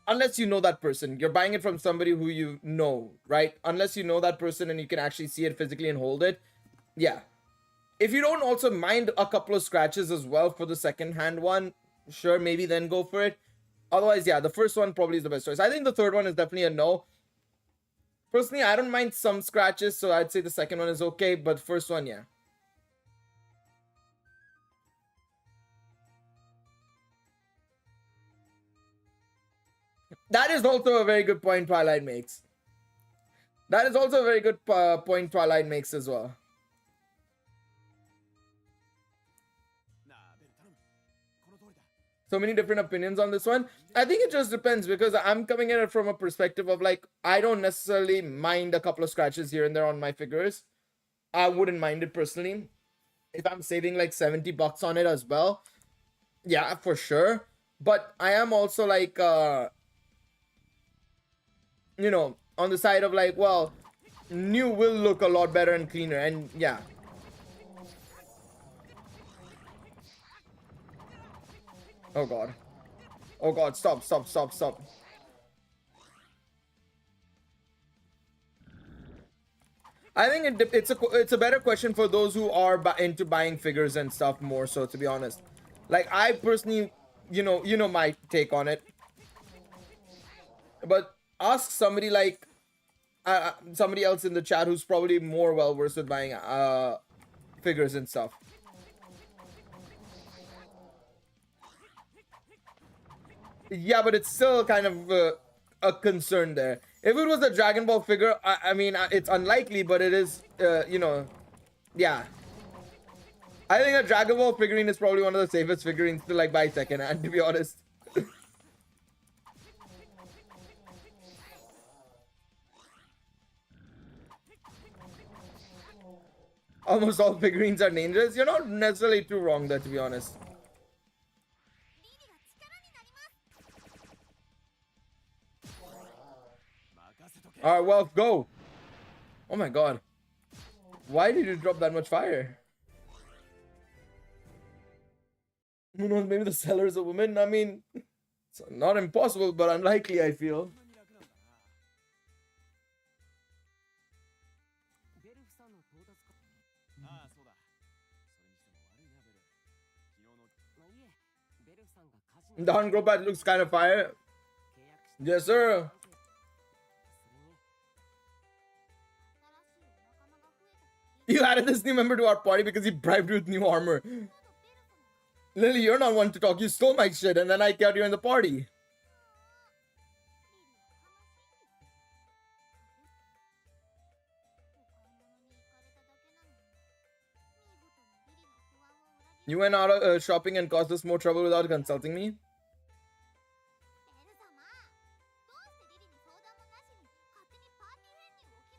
Unless you know that person. You're buying it from somebody who you know, right? Unless you know that person and you can actually see it physically and hold it. Yeah. If you don't also mind a couple of scratches as well for the second hand one, sure, maybe then go for it. Otherwise, yeah, the first one probably is the best choice. I think the third one is definitely a no. Personally, I don't mind some scratches, so I'd say the second one is okay, but first one, yeah. That is also a very good point Twilight makes. That is also a very good point Twilight makes as well. So many different opinions on this one. I think it just depends, because I'm coming at it from a perspective of like, I don't necessarily mind a couple of scratches here and there on my figures. I wouldn't mind it personally. If I'm saving like $70 on it as well, yeah, for sure. But I am also like, you know, on the side of like, well, new will look a lot better and cleaner, and yeah. Oh god. Oh god, stop. I think it's a better question for those who are into buying figures and stuff more so, to be honest. Like, I personally, you know my take on it. But ask somebody like somebody else in the chat who's probably more well versed with buying figures and stuff. Yeah, but it's still kind of a concern there. If it was a Dragon Ball figure, I mean, it's unlikely, but it is, you know, yeah. I think a Dragon Ball figurine is probably one of the safest figurines to like buy secondhand, to be honest. Almost all figurines are dangerous. You're not necessarily too wrong there, to be honest. Alright, well, go. Oh my god. Why did you drop that much fire? Who knows, maybe the seller is a woman? I mean, it's not impossible, but unlikely, I feel. Don Combate looks kind of fire. Yes, sir. You added this new member to our party because he bribed you with new armor. Lily, you're not one to talk. You stole my shit and then I got you in the party. You went out shopping and caused us more trouble without consulting me?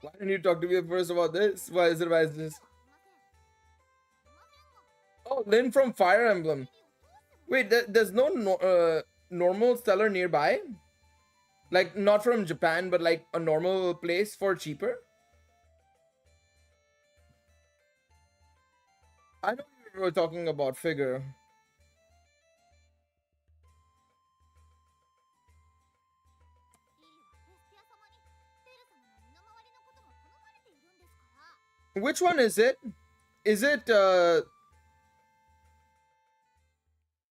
Why didn't you talk to me first about this? Why is this? Oh, Lynn from Fire Emblem. Wait, there's no normal seller nearby? Like, not from Japan, but like a normal place for cheaper? I know we were talking about figure. Which one is it? Is it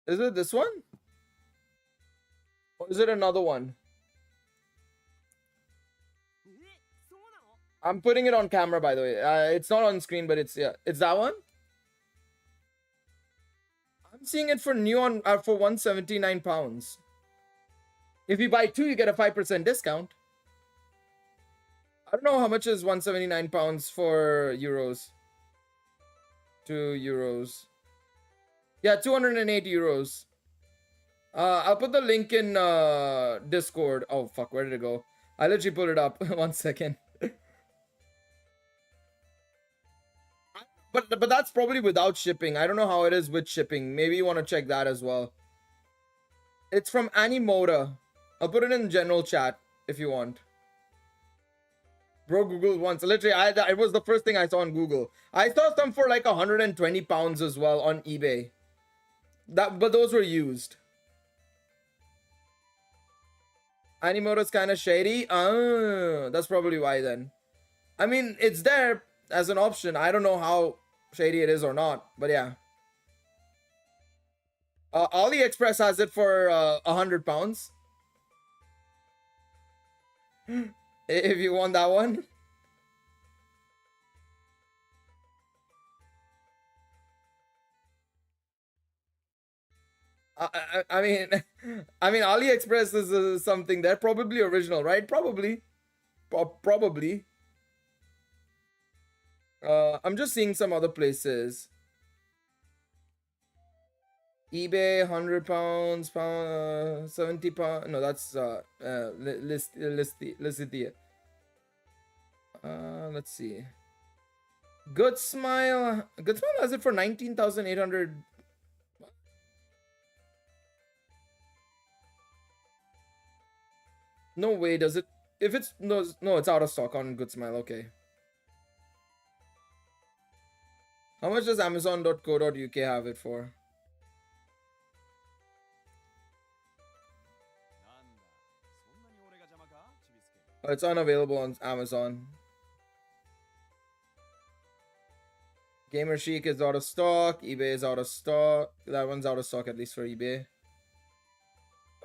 this one? Or is it another one? I'm putting it on camera, by the way. It's not on screen, but it's, yeah, it's that one. I'm seeing it for new on for 179 pounds. If you buy two, you get a 5% discount. I don't know how much is 179 pounds for euros. 2 euros. Yeah, 208 euros. I'll put the link in Discord. Oh, fuck, where did it go? I literally put it up. 1 second. But that's probably without shipping. I don't know how it is with shipping. Maybe you want to check that as well. It's from Animoda. I'll put it in general chat if you want. Bro, Google once. Literally, it was the first thing I saw on Google. I saw some for like 120 pounds as well on eBay. But those were used. Animoto's kind of shady. That's probably why then. I mean, it's there as an option. I don't know how shady it is or not, but yeah. AliExpress has it for 100 pounds. If you want that one. I mean, I mean, AliExpress is something there. Probably original, right? Probably. Probably. I'm just seeing some other places. eBay, £100, £70. No, that's Listia. Let's see. Good Smile. Good Smile has it for 19,800. No way, does it? If it's no, it's out of stock on Good Smile. Okay. How much does Amazon.co.uk have it for? Oh, it's unavailable on Amazon. Gamer Chic is out of stock. eBay is out of stock. That one's out of stock, at least for eBay.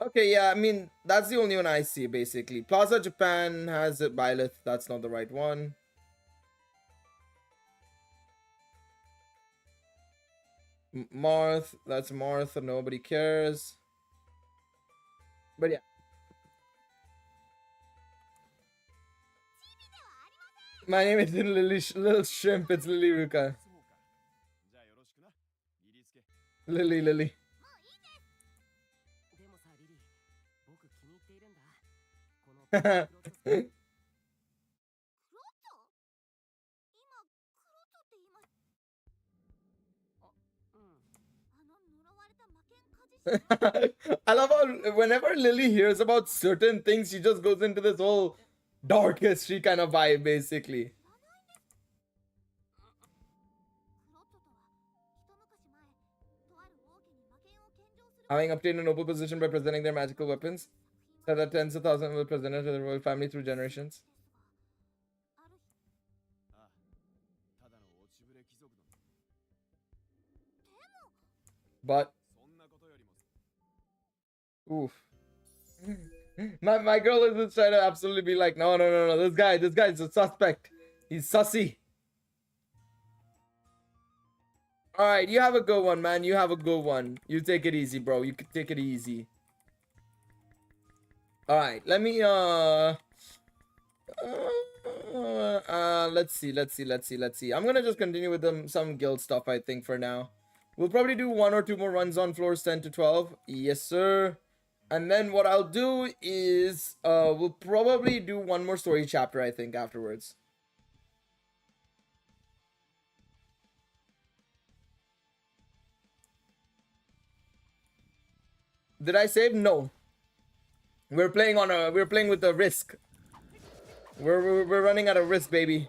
Okay, yeah, I mean, that's the only one I see, basically. Plaza Japan has it. Byleth. That's not the right one. Marth. That's Marth. Nobody cares. But yeah. My name is Little Shrimp. It's Lily Ruka. Lily. I love how whenever Lily hears about certain things, she just goes into this whole dark history kind of vibe, basically. Having obtained a noble position by presenting their magical weapons, so that tens of thousands were presented to the royal family through generations. But oof. My girl is just trying to absolutely be like, no, this guy's a suspect. He's sussy. Alright, you have a good one, man. You have a good one. You take it easy, bro. You can take it easy. Alright, let me let's see. I'm gonna just continue with some guild stuff, I think, for now. We'll probably do 1 or 2 more runs on floors 10 to 12. Yes, sir. And then what I'll do is we'll probably do 1 more story chapter, I think, afterwards. Did I save? No. We're playing with a risk. We're running at a risk, baby.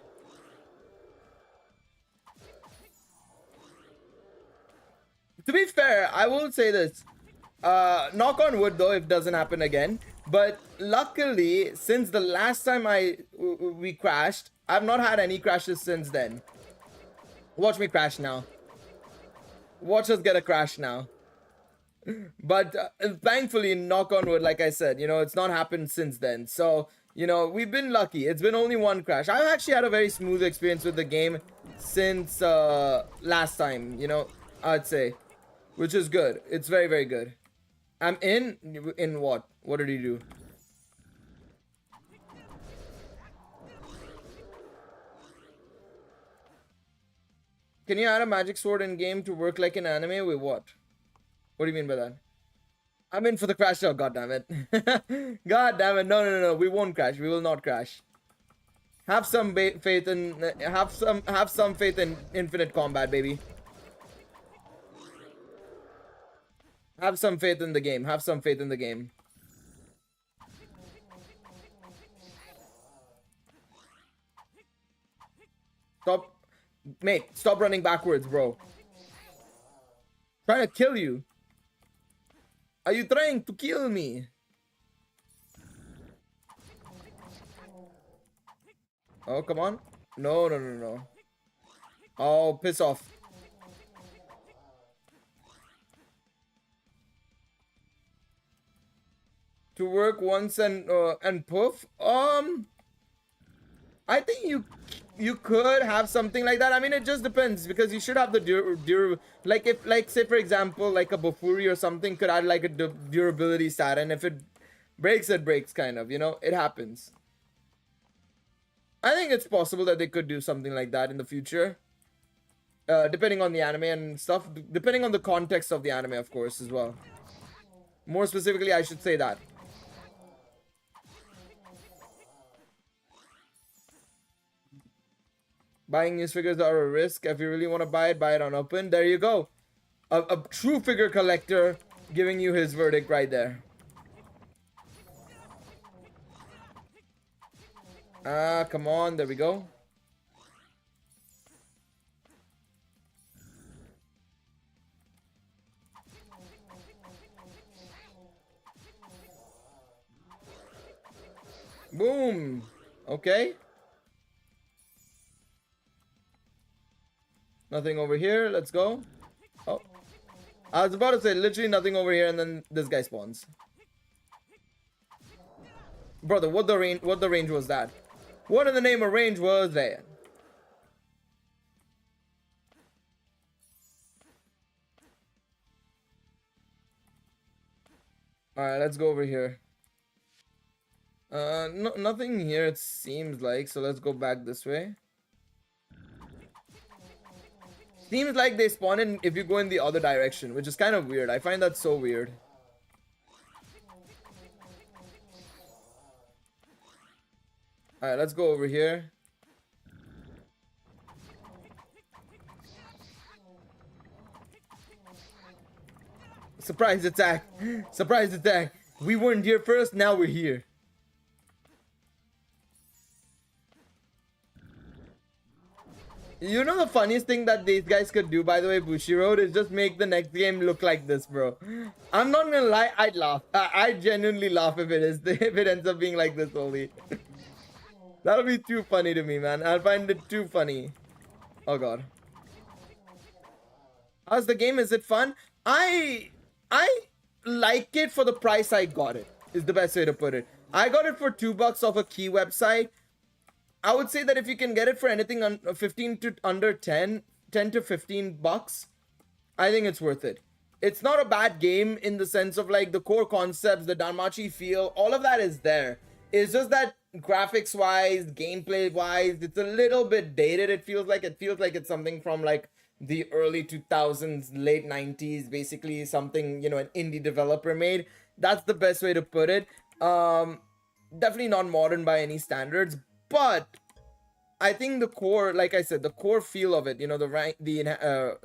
To be fair, I will say this. Knock on wood though, if it doesn't happen again. But luckily, since the last time we crashed, I've not had any crashes since then. Watch me crash now. Watch us get a crash now. But thankfully, knock on wood, like I said, you know, it's not happened since then. So, you know, we've been lucky. It's been only 1 crash. I've actually had a very smooth experience with the game since last time, you know, I'd say. Which is good. It's very, very good. I'm in what? What did he do? Can you add a magic sword in game to work like an anime? Wait, what? What do you mean by that? I'm in for the crash. Oh, god damn it. God damn it. No. We won't crash. We will not crash. Have some faith in have some faith in infinite combat, baby. Have some faith in the game. Have some faith in the game. Stop. Mate, stop running backwards, bro. Trying to kill you. Are you trying to kill me? Oh, come on. No. Oh, piss off. To work once and poof. I think you could have something like that. I mean, it just depends, because you should have the like, if, like, say for example, like a Bofuri or something could add like a durability stat, and if it breaks, kind of, you know, it happens. I think it's possible that they could do something like that in the future, depending on the anime and stuff, depending on the context of the anime, of course, as well. More specifically, I should say that. Buying news figures are a risk. If you really want to buy it on open. There you go. A true figure collector giving you his verdict right there. Ah, come on. There we go. Boom. Okay. Nothing over here. Let's go. Oh. I was about to say literally nothing over here, and then this guy spawns. Brother, what the range was that? What in the name of range was that? Alright, let's go over here. No, nothing here, it seems like, so let's go back this way. Seems like they spawn in if you go in the other direction, which is kind of weird. I find that so weird. Alright, let's go over here. Surprise attack! Surprise attack! We weren't here first, now we're here. You know the funniest thing that these guys could do, by the way, Bushiroad, is just make the next game look like this, bro. I'm not gonna lie, I'd laugh. I genuinely laugh if it ends up being like this only. That'll be too funny to me, man. I'll find it too funny. Oh god. How's the game? Is it fun? I like it for the price I got it, is the best way to put it. I got it for $2 off a key website. I would say that if you can get it for anything 15 to under 10 to 15 bucks, I think it's worth it. It's not a bad game in the sense of like the core concepts, the Danmachi feel, all of that is there. It's just that graphics wise, gameplay wise, it's a little bit dated. It feels like it's something from like the early 2000s, late 90s, basically something, you know, an indie developer made. That's the best way to put it. Definitely not modern by any standards, but I think the core, like I said, the core feel of it, you know, the rank, the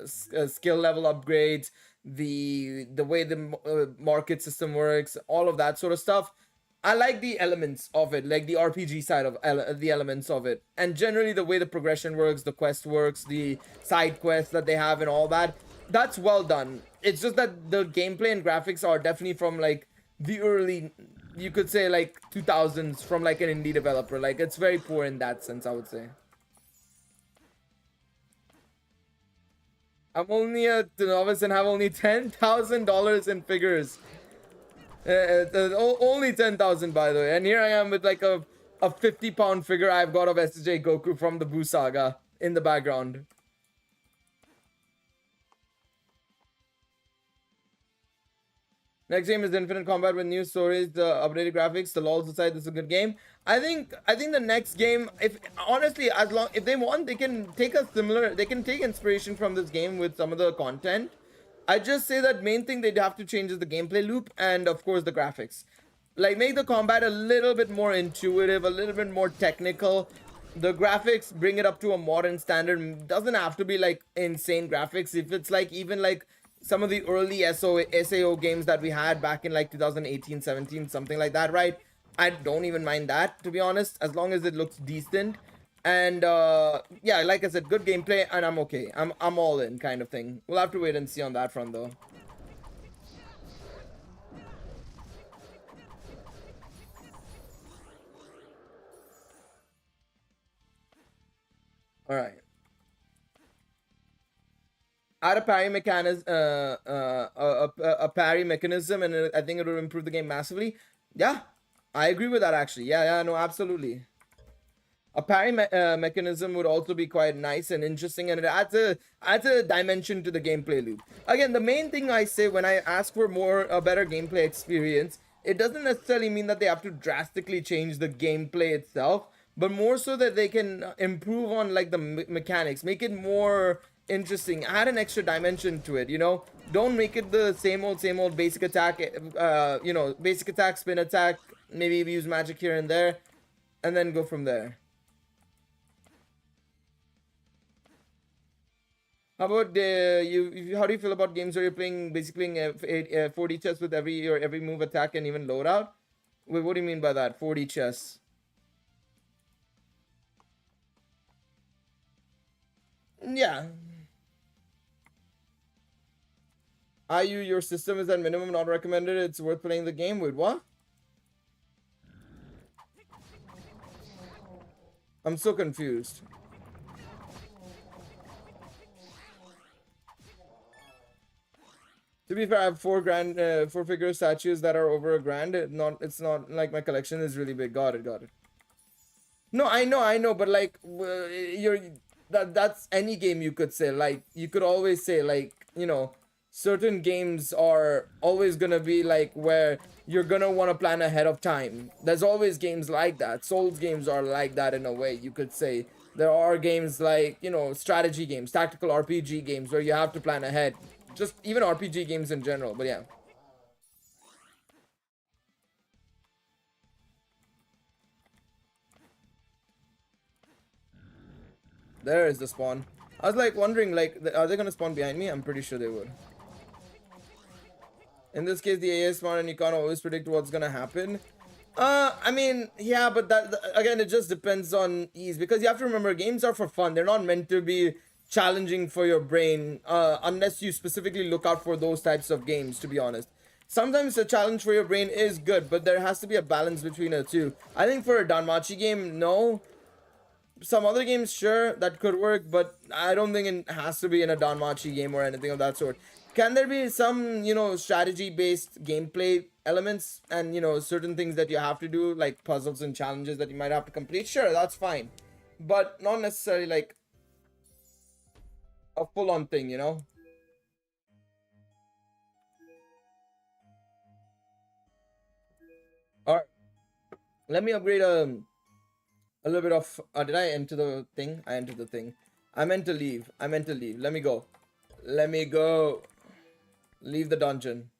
skill level upgrades, the way the market system works, all of that sort of stuff. I like the elements of it, like the RPG side of the elements of it, and generally the way the progression works, the quest works, the side quests that they have and all that. That's well done. It's just that the gameplay and graphics are definitely from like the early, you could say like 2000s, from like an indie developer. Like it's very poor in that sense, I would say. I'm only a novice and have only $10,000 in figures. Only 10,000, by the way. And here I am with like a 50-pound figure I've got of SJ Goku from the Buu Saga in the background. Next game is Infinite Combat with new stories, the updated graphics, the LOLs aside. This is a good game. I think the next game, if honestly, if they want, they can take inspiration from this game with some of the content. I just say that main thing they'd have to change is the gameplay loop and of course the graphics. Like make the combat a little bit more intuitive, a little bit more technical. The graphics, bring it up to a modern standard. Doesn't have to be like insane graphics. If it's like even like some of the early SAO games that we had back in like 2018, 17, something like that, right? I don't even mind that, to be honest, as long as it looks decent. And yeah, like I said, good gameplay, and I'm okay. I'm all in, kind of thing. We'll have to wait and see on that front, though. All right. Add a parry mechanism, a parry mechanism, and I think it will improve the game massively. Yeah, I agree with that actually. Yeah, no, absolutely. A parry mechanism would also be quite nice and interesting, and it adds a dimension to the gameplay loop. Again, the main thing I say when I ask for a better gameplay experience, it doesn't necessarily mean that they have to drastically change the gameplay itself, but more so that they can improve on like the mechanics, make it more interesting, add an extra dimension to it. Don't make it the same old basic attack. Basic attack, spin attack, maybe use magic here and there, and then go from there. How about how do you feel about games where you're playing basically 4D chess with every move, attack, and even loadout? Wait, what do you mean by that? 4D chess? Yeah. Your system is at minimum not recommended. It's worth playing the game. Wait, what? I'm so confused. To be fair, I have four figure statues that are over $1,000. It's not like my collection is really big. Got it. No, I know, but like, that's any game you could say. Like, you could always say, like, certain games are always gonna be like where you're gonna want to plan ahead of time. There's always games like that. Souls games are like that in a way, you could say. There are games like, strategy games, tactical RPG games where you have to plan ahead. Just even RPG games in general, but yeah. There is the spawn. I was like wondering, like, are they gonna spawn behind me? I'm pretty sure they would. In this case, the AI is smart and you can't always predict what's gonna happen. I mean, yeah, but again, it just depends on ease, because you have to remember, games are for fun. They're not meant to be challenging for your brain, unless you specifically look out for those types of games, to be honest. Sometimes a challenge for your brain is good, but there has to be a balance between the two. I think for a Danmachi game, no. Some other games, sure, that could work, but I don't think it has to be in a Danmachi game or anything of that sort. Can there be some, strategy-based gameplay elements and, certain things that you have to do, like puzzles and challenges that you might have to complete? Sure, that's fine. But not necessarily, like, a full-on thing, Alright. Let me upgrade a little bit of... did I enter the thing? I entered the thing. I meant to leave. Let me go. Leave the dungeon.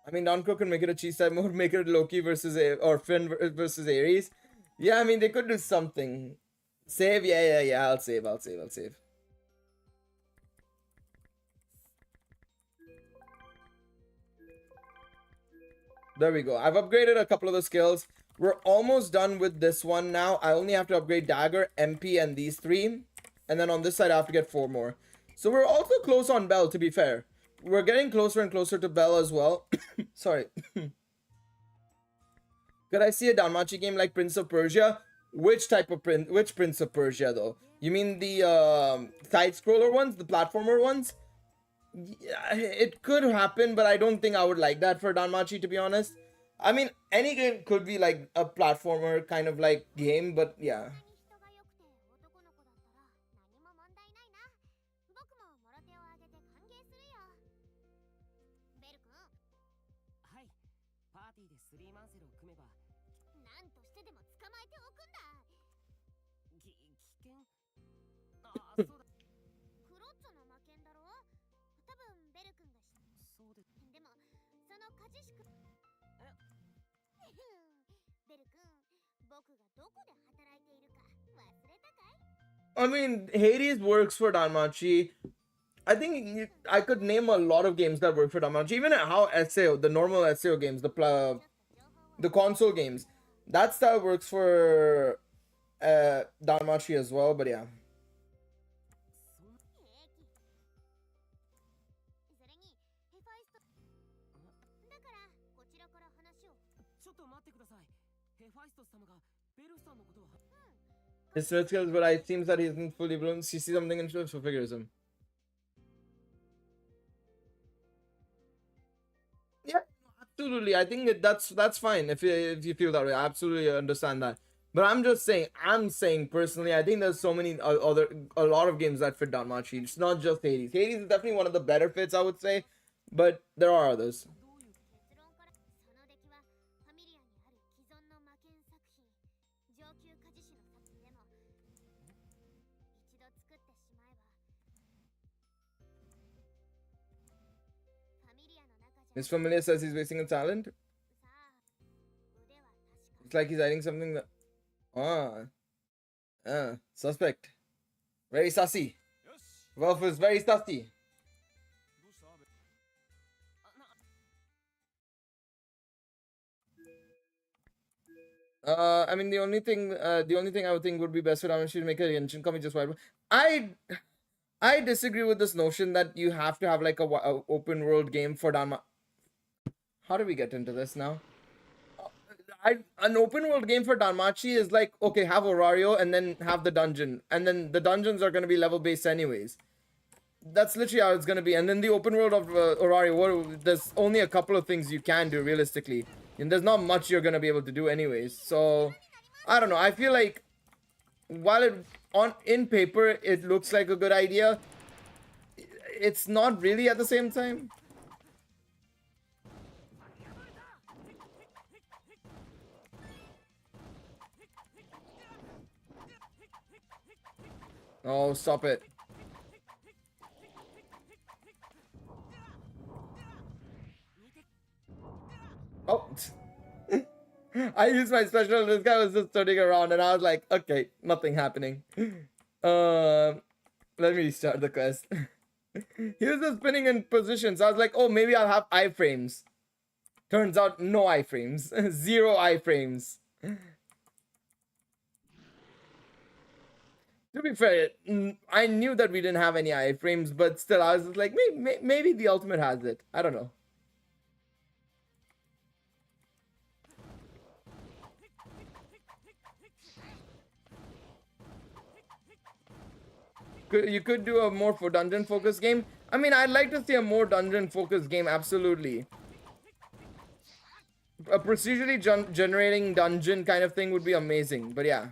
I mean, Donko can make it a cheese type mode, make it Loki versus or Finn versus Ares. Yeah, I mean, they could do something. Save? Yeah. I'll save. There we go. I've upgraded a couple of the skills. We're almost done with this one now. I only have to upgrade Dagger, MP, and these 3. And then on this side, I have to get 4 more. So we're also close on Bell, to be fair. We're getting closer and closer to Bell as well. Sorry. Could I see a Danmachi game like Prince of Persia? Which Prince of Persia, though? You mean the side-scroller ones? The platformer ones? Yeah, it could happen, but I don't think I would like that for Danmachi, to be honest. I mean, any game could be like a platformer kind of like game, but yeah. I mean, Hades works for Danmachi. I think I could name a lot of games that work for Danmachi. Even how SAO, the normal SAO games, the console games, that style works for Danmachi as well, but yeah. His threat skills, but it seems that he isn't fully blown. She sees something and so figures him. Yeah, absolutely. I think that's fine if you feel that way. I absolutely understand that. But I'm saying personally, I think there's so many a lot of games that fit Danmachi. It's not just Hades. Hades is definitely one of the better fits, I would say, but there are others. His familiar says he's wasting a talent. It's like he's hiding something that. Suspect. Very sussy. Wolf is very sussy. I mean, the only thing I would think would be best for Ramesh to make a Genshin Kami just wide. I disagree with this notion that you have to have like a open world game for Danma. How do we get into this now? An open world game for Danmachi is like, okay, have Orario and then have the dungeon. And then the dungeons are going to be level based anyways. That's literally how it's going to be. And then the open world of Orario, there's only a couple of things you can do realistically. And there's not much you're going to be able to do anyways. So, I don't know. I feel like while in paper, it looks like a good idea, it's not really at the same time. Oh, stop it. Oh. I used my special. This guy was just turning around and I was like, okay, nothing happening. Let me start the quest. He was just spinning in positions. I was like, oh, maybe I'll have iframes. Turns out no iframes. 0 iframes. To be fair, I knew that we didn't have any iframes, but still, I was just like, maybe the ultimate has it. I don't know. You could do a more dungeon focused game. I mean, I'd like to see a more dungeon focused game, absolutely. A procedurally generating dungeon kind of thing would be amazing, but yeah.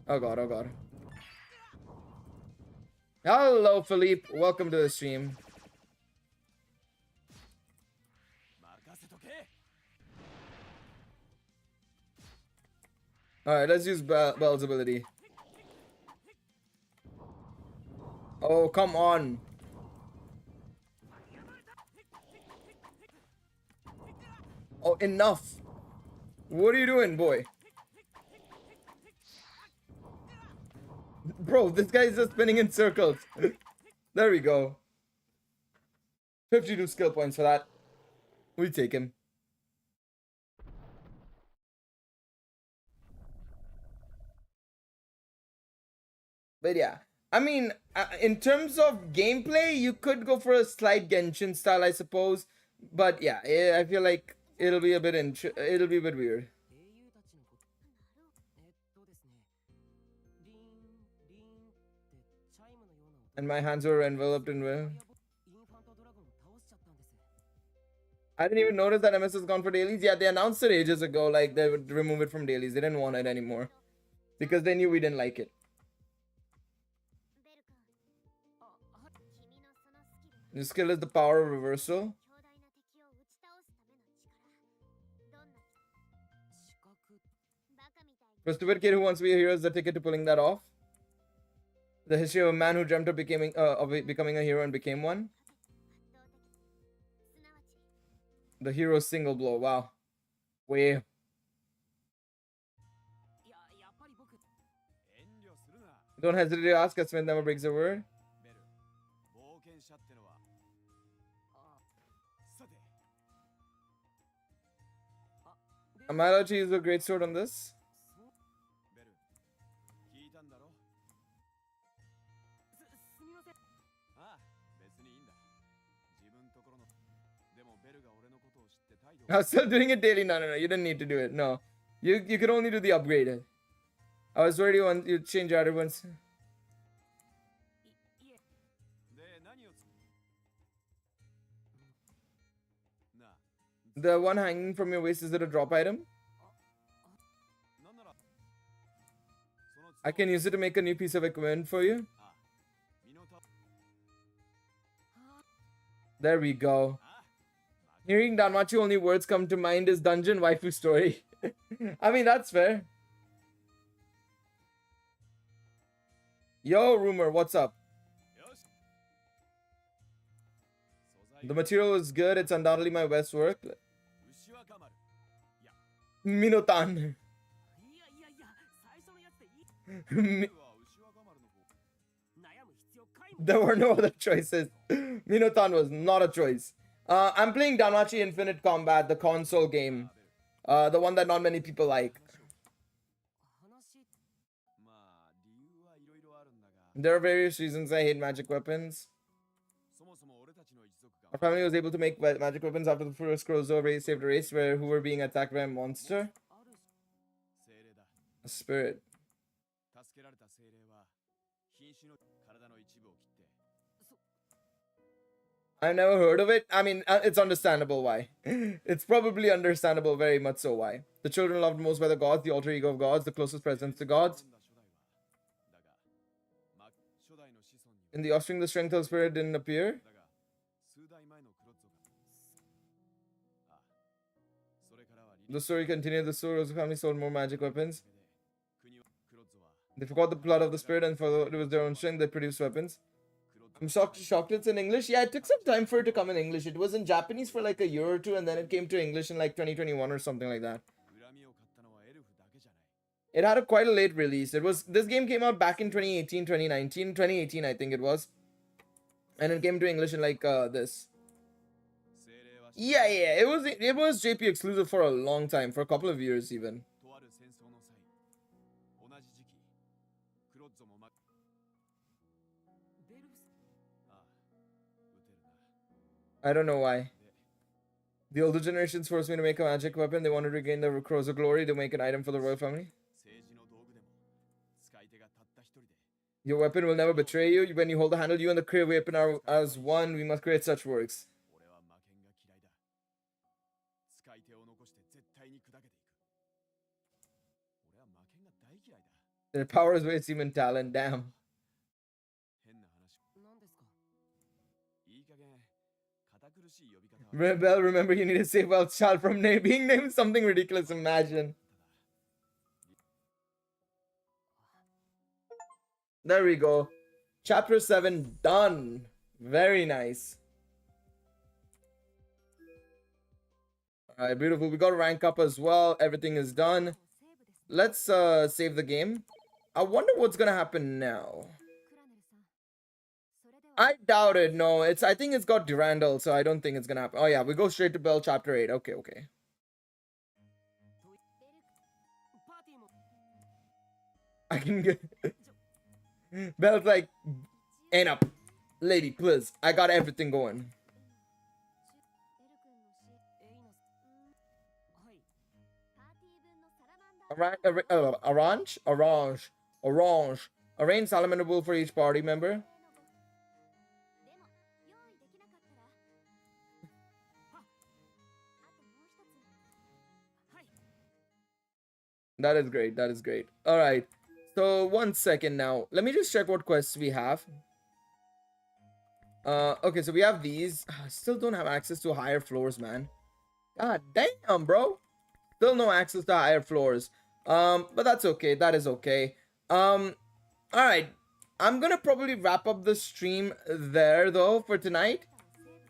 Oh god, oh god. Hello, Philippe. Welcome to the stream. Alright, let's use Bell's ability. Oh, come on. Oh, enough. What are you doing, boy? Bro, this guy is just spinning in circles. There we go. 52 skill points for that. We take him. But yeah, I mean, in terms of gameplay, you could go for a slight Genshin style, I suppose. But yeah, I feel like it'll be a bit weird. And my hands were enveloped in will. I didn't even notice that MS has gone for dailies. Yeah, they announced it ages ago, like they would remove it from dailies. They didn't want it anymore because they knew we didn't like it. The skill is the power of reversal. For a stupid kid who wants to be a hero is the ticket to pulling that off. The history of a man who dreamt of becoming a hero and became one. The hero's single blow. Wow. Way. Don't hesitate to ask. A Smith never breaks a word. Am I allowed to use a great sword on this? I was still doing it daily. No, you didn't need to do it. No, you could only do the upgraded. I was worried you change other ones. The one hanging from your waist, is it a drop item? I can use it to make a new piece of equipment for you. There we go. Hearing Danmachi, only words come to mind is dungeon waifu story. I mean, that's fair. Yo, Rumor, what's up? The material is good. It's undoubtedly my best work. Minotan. There were no other choices. Minotan was not a choice. I'm playing Danmachi Infinite Combat, the console game. The one that not many people like. There are various reasons I hate magic weapons. Our family was able to make magic weapons after the first Crozo race saved a race who were being attacked by a monster. A spirit. I've never heard of it. I mean, it's understandable why. It's probably understandable, very much so why. The children loved most by the gods, the alter ego of gods, the closest presence to gods. In the offspring, the strength of the spirit didn't appear. The story continued. The Suro's family sold more magic weapons. They forgot the blood of the spirit, and for it was their own strength, they produced weapons. I'm shocked it's in English. Yeah, it took some time for it to come in English. It was in Japanese for like a year or two, and then it came to English in like 2021 or something like that. It had quite a late release. This game came out back in 2018, 2019, 2018 I think it was. And it came to English in like this. Yeah, it was JP exclusive for a long time, for a couple of years even. I don't know why. The older generations forced me to make a magic weapon. They wanted to regain the Crozo glory to make an item for the royal family. Your weapon will never betray you. When you hold the handle, you and the crave weapon are as one. We must create such works. Their power is waste human talent. Damn. Rebel, remember you need to save our child from being named something ridiculous. Imagine. There we go. Chapter 7 done. Very nice. Alright, beautiful. We got to rank up as well. Everything is done. Let's save the game. I wonder what's gonna happen now. I doubt it. No, I think it's got Durandal, so I don't think it's gonna happen. Oh yeah, we go straight to Bell chapter 8. Okay. I can get Bell's like, ain't up. Lady, please. I got everything going. Arrange. Arrange salamander bull for each party member. That is great. All right. So 1 second now. Let me just check what quests we have. Okay, so we have these. Still don't have access to higher floors, man. God damn, bro. Still no access to higher floors. But that's okay. That is okay. All right. I'm gonna probably wrap up the stream there though for tonight.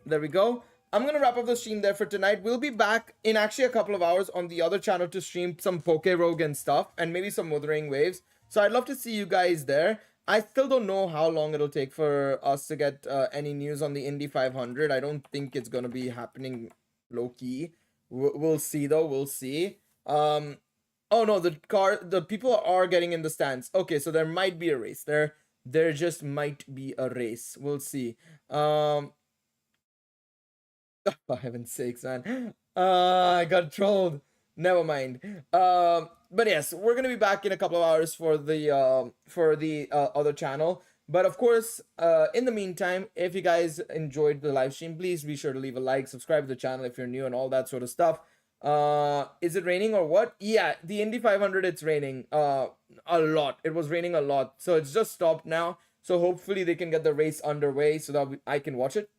There we go. I'm gonna wrap up the stream there for tonight. We'll be back in actually a couple of hours on the other channel to stream some Poke Rogue and stuff, and maybe some Wuthering Waves. So I'd love to see you guys there. I still don't know how long it'll take for us to get any news on the Indy 500. I don't think it's gonna be happening low-key. We'll see though. We'll see. Oh no, the people are getting in the stands. Okay, so there might be a race. There just might be a race. We'll see. For heaven's sakes, man. I got trolled. Never mind. But yes, we're gonna be back in a couple of hours for the other channel. But of course, in the meantime, if you guys enjoyed the live stream, please be sure to leave a like, subscribe to the channel if you're new, and all that sort of stuff. Is it raining or what? Yeah, the Indy 500, it's raining a lot. It was raining a lot, so it's just stopped now. So hopefully they can get the race underway so that I can watch it.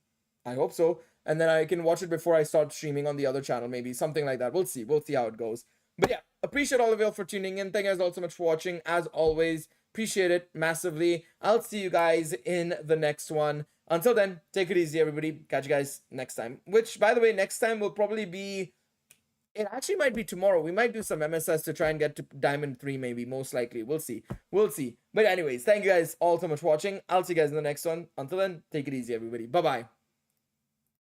I hope so. And then I can watch it before I start streaming on the other channel, maybe something like that. We'll see. We'll see how it goes. But yeah, appreciate all of you all for tuning in. Thank you guys all so much for watching. As always, appreciate it massively. I'll see you guys in the next one. Until then, take it easy, everybody. Catch you guys next time. Which, by the way, next time will probably be... It actually might be tomorrow. We might do some MSS to try and get to Diamond 3, maybe. Most likely. We'll see. We'll see. But anyways, thank you guys all so much for watching. I'll see you guys in the next one. Until then, take it easy, everybody. Bye-bye.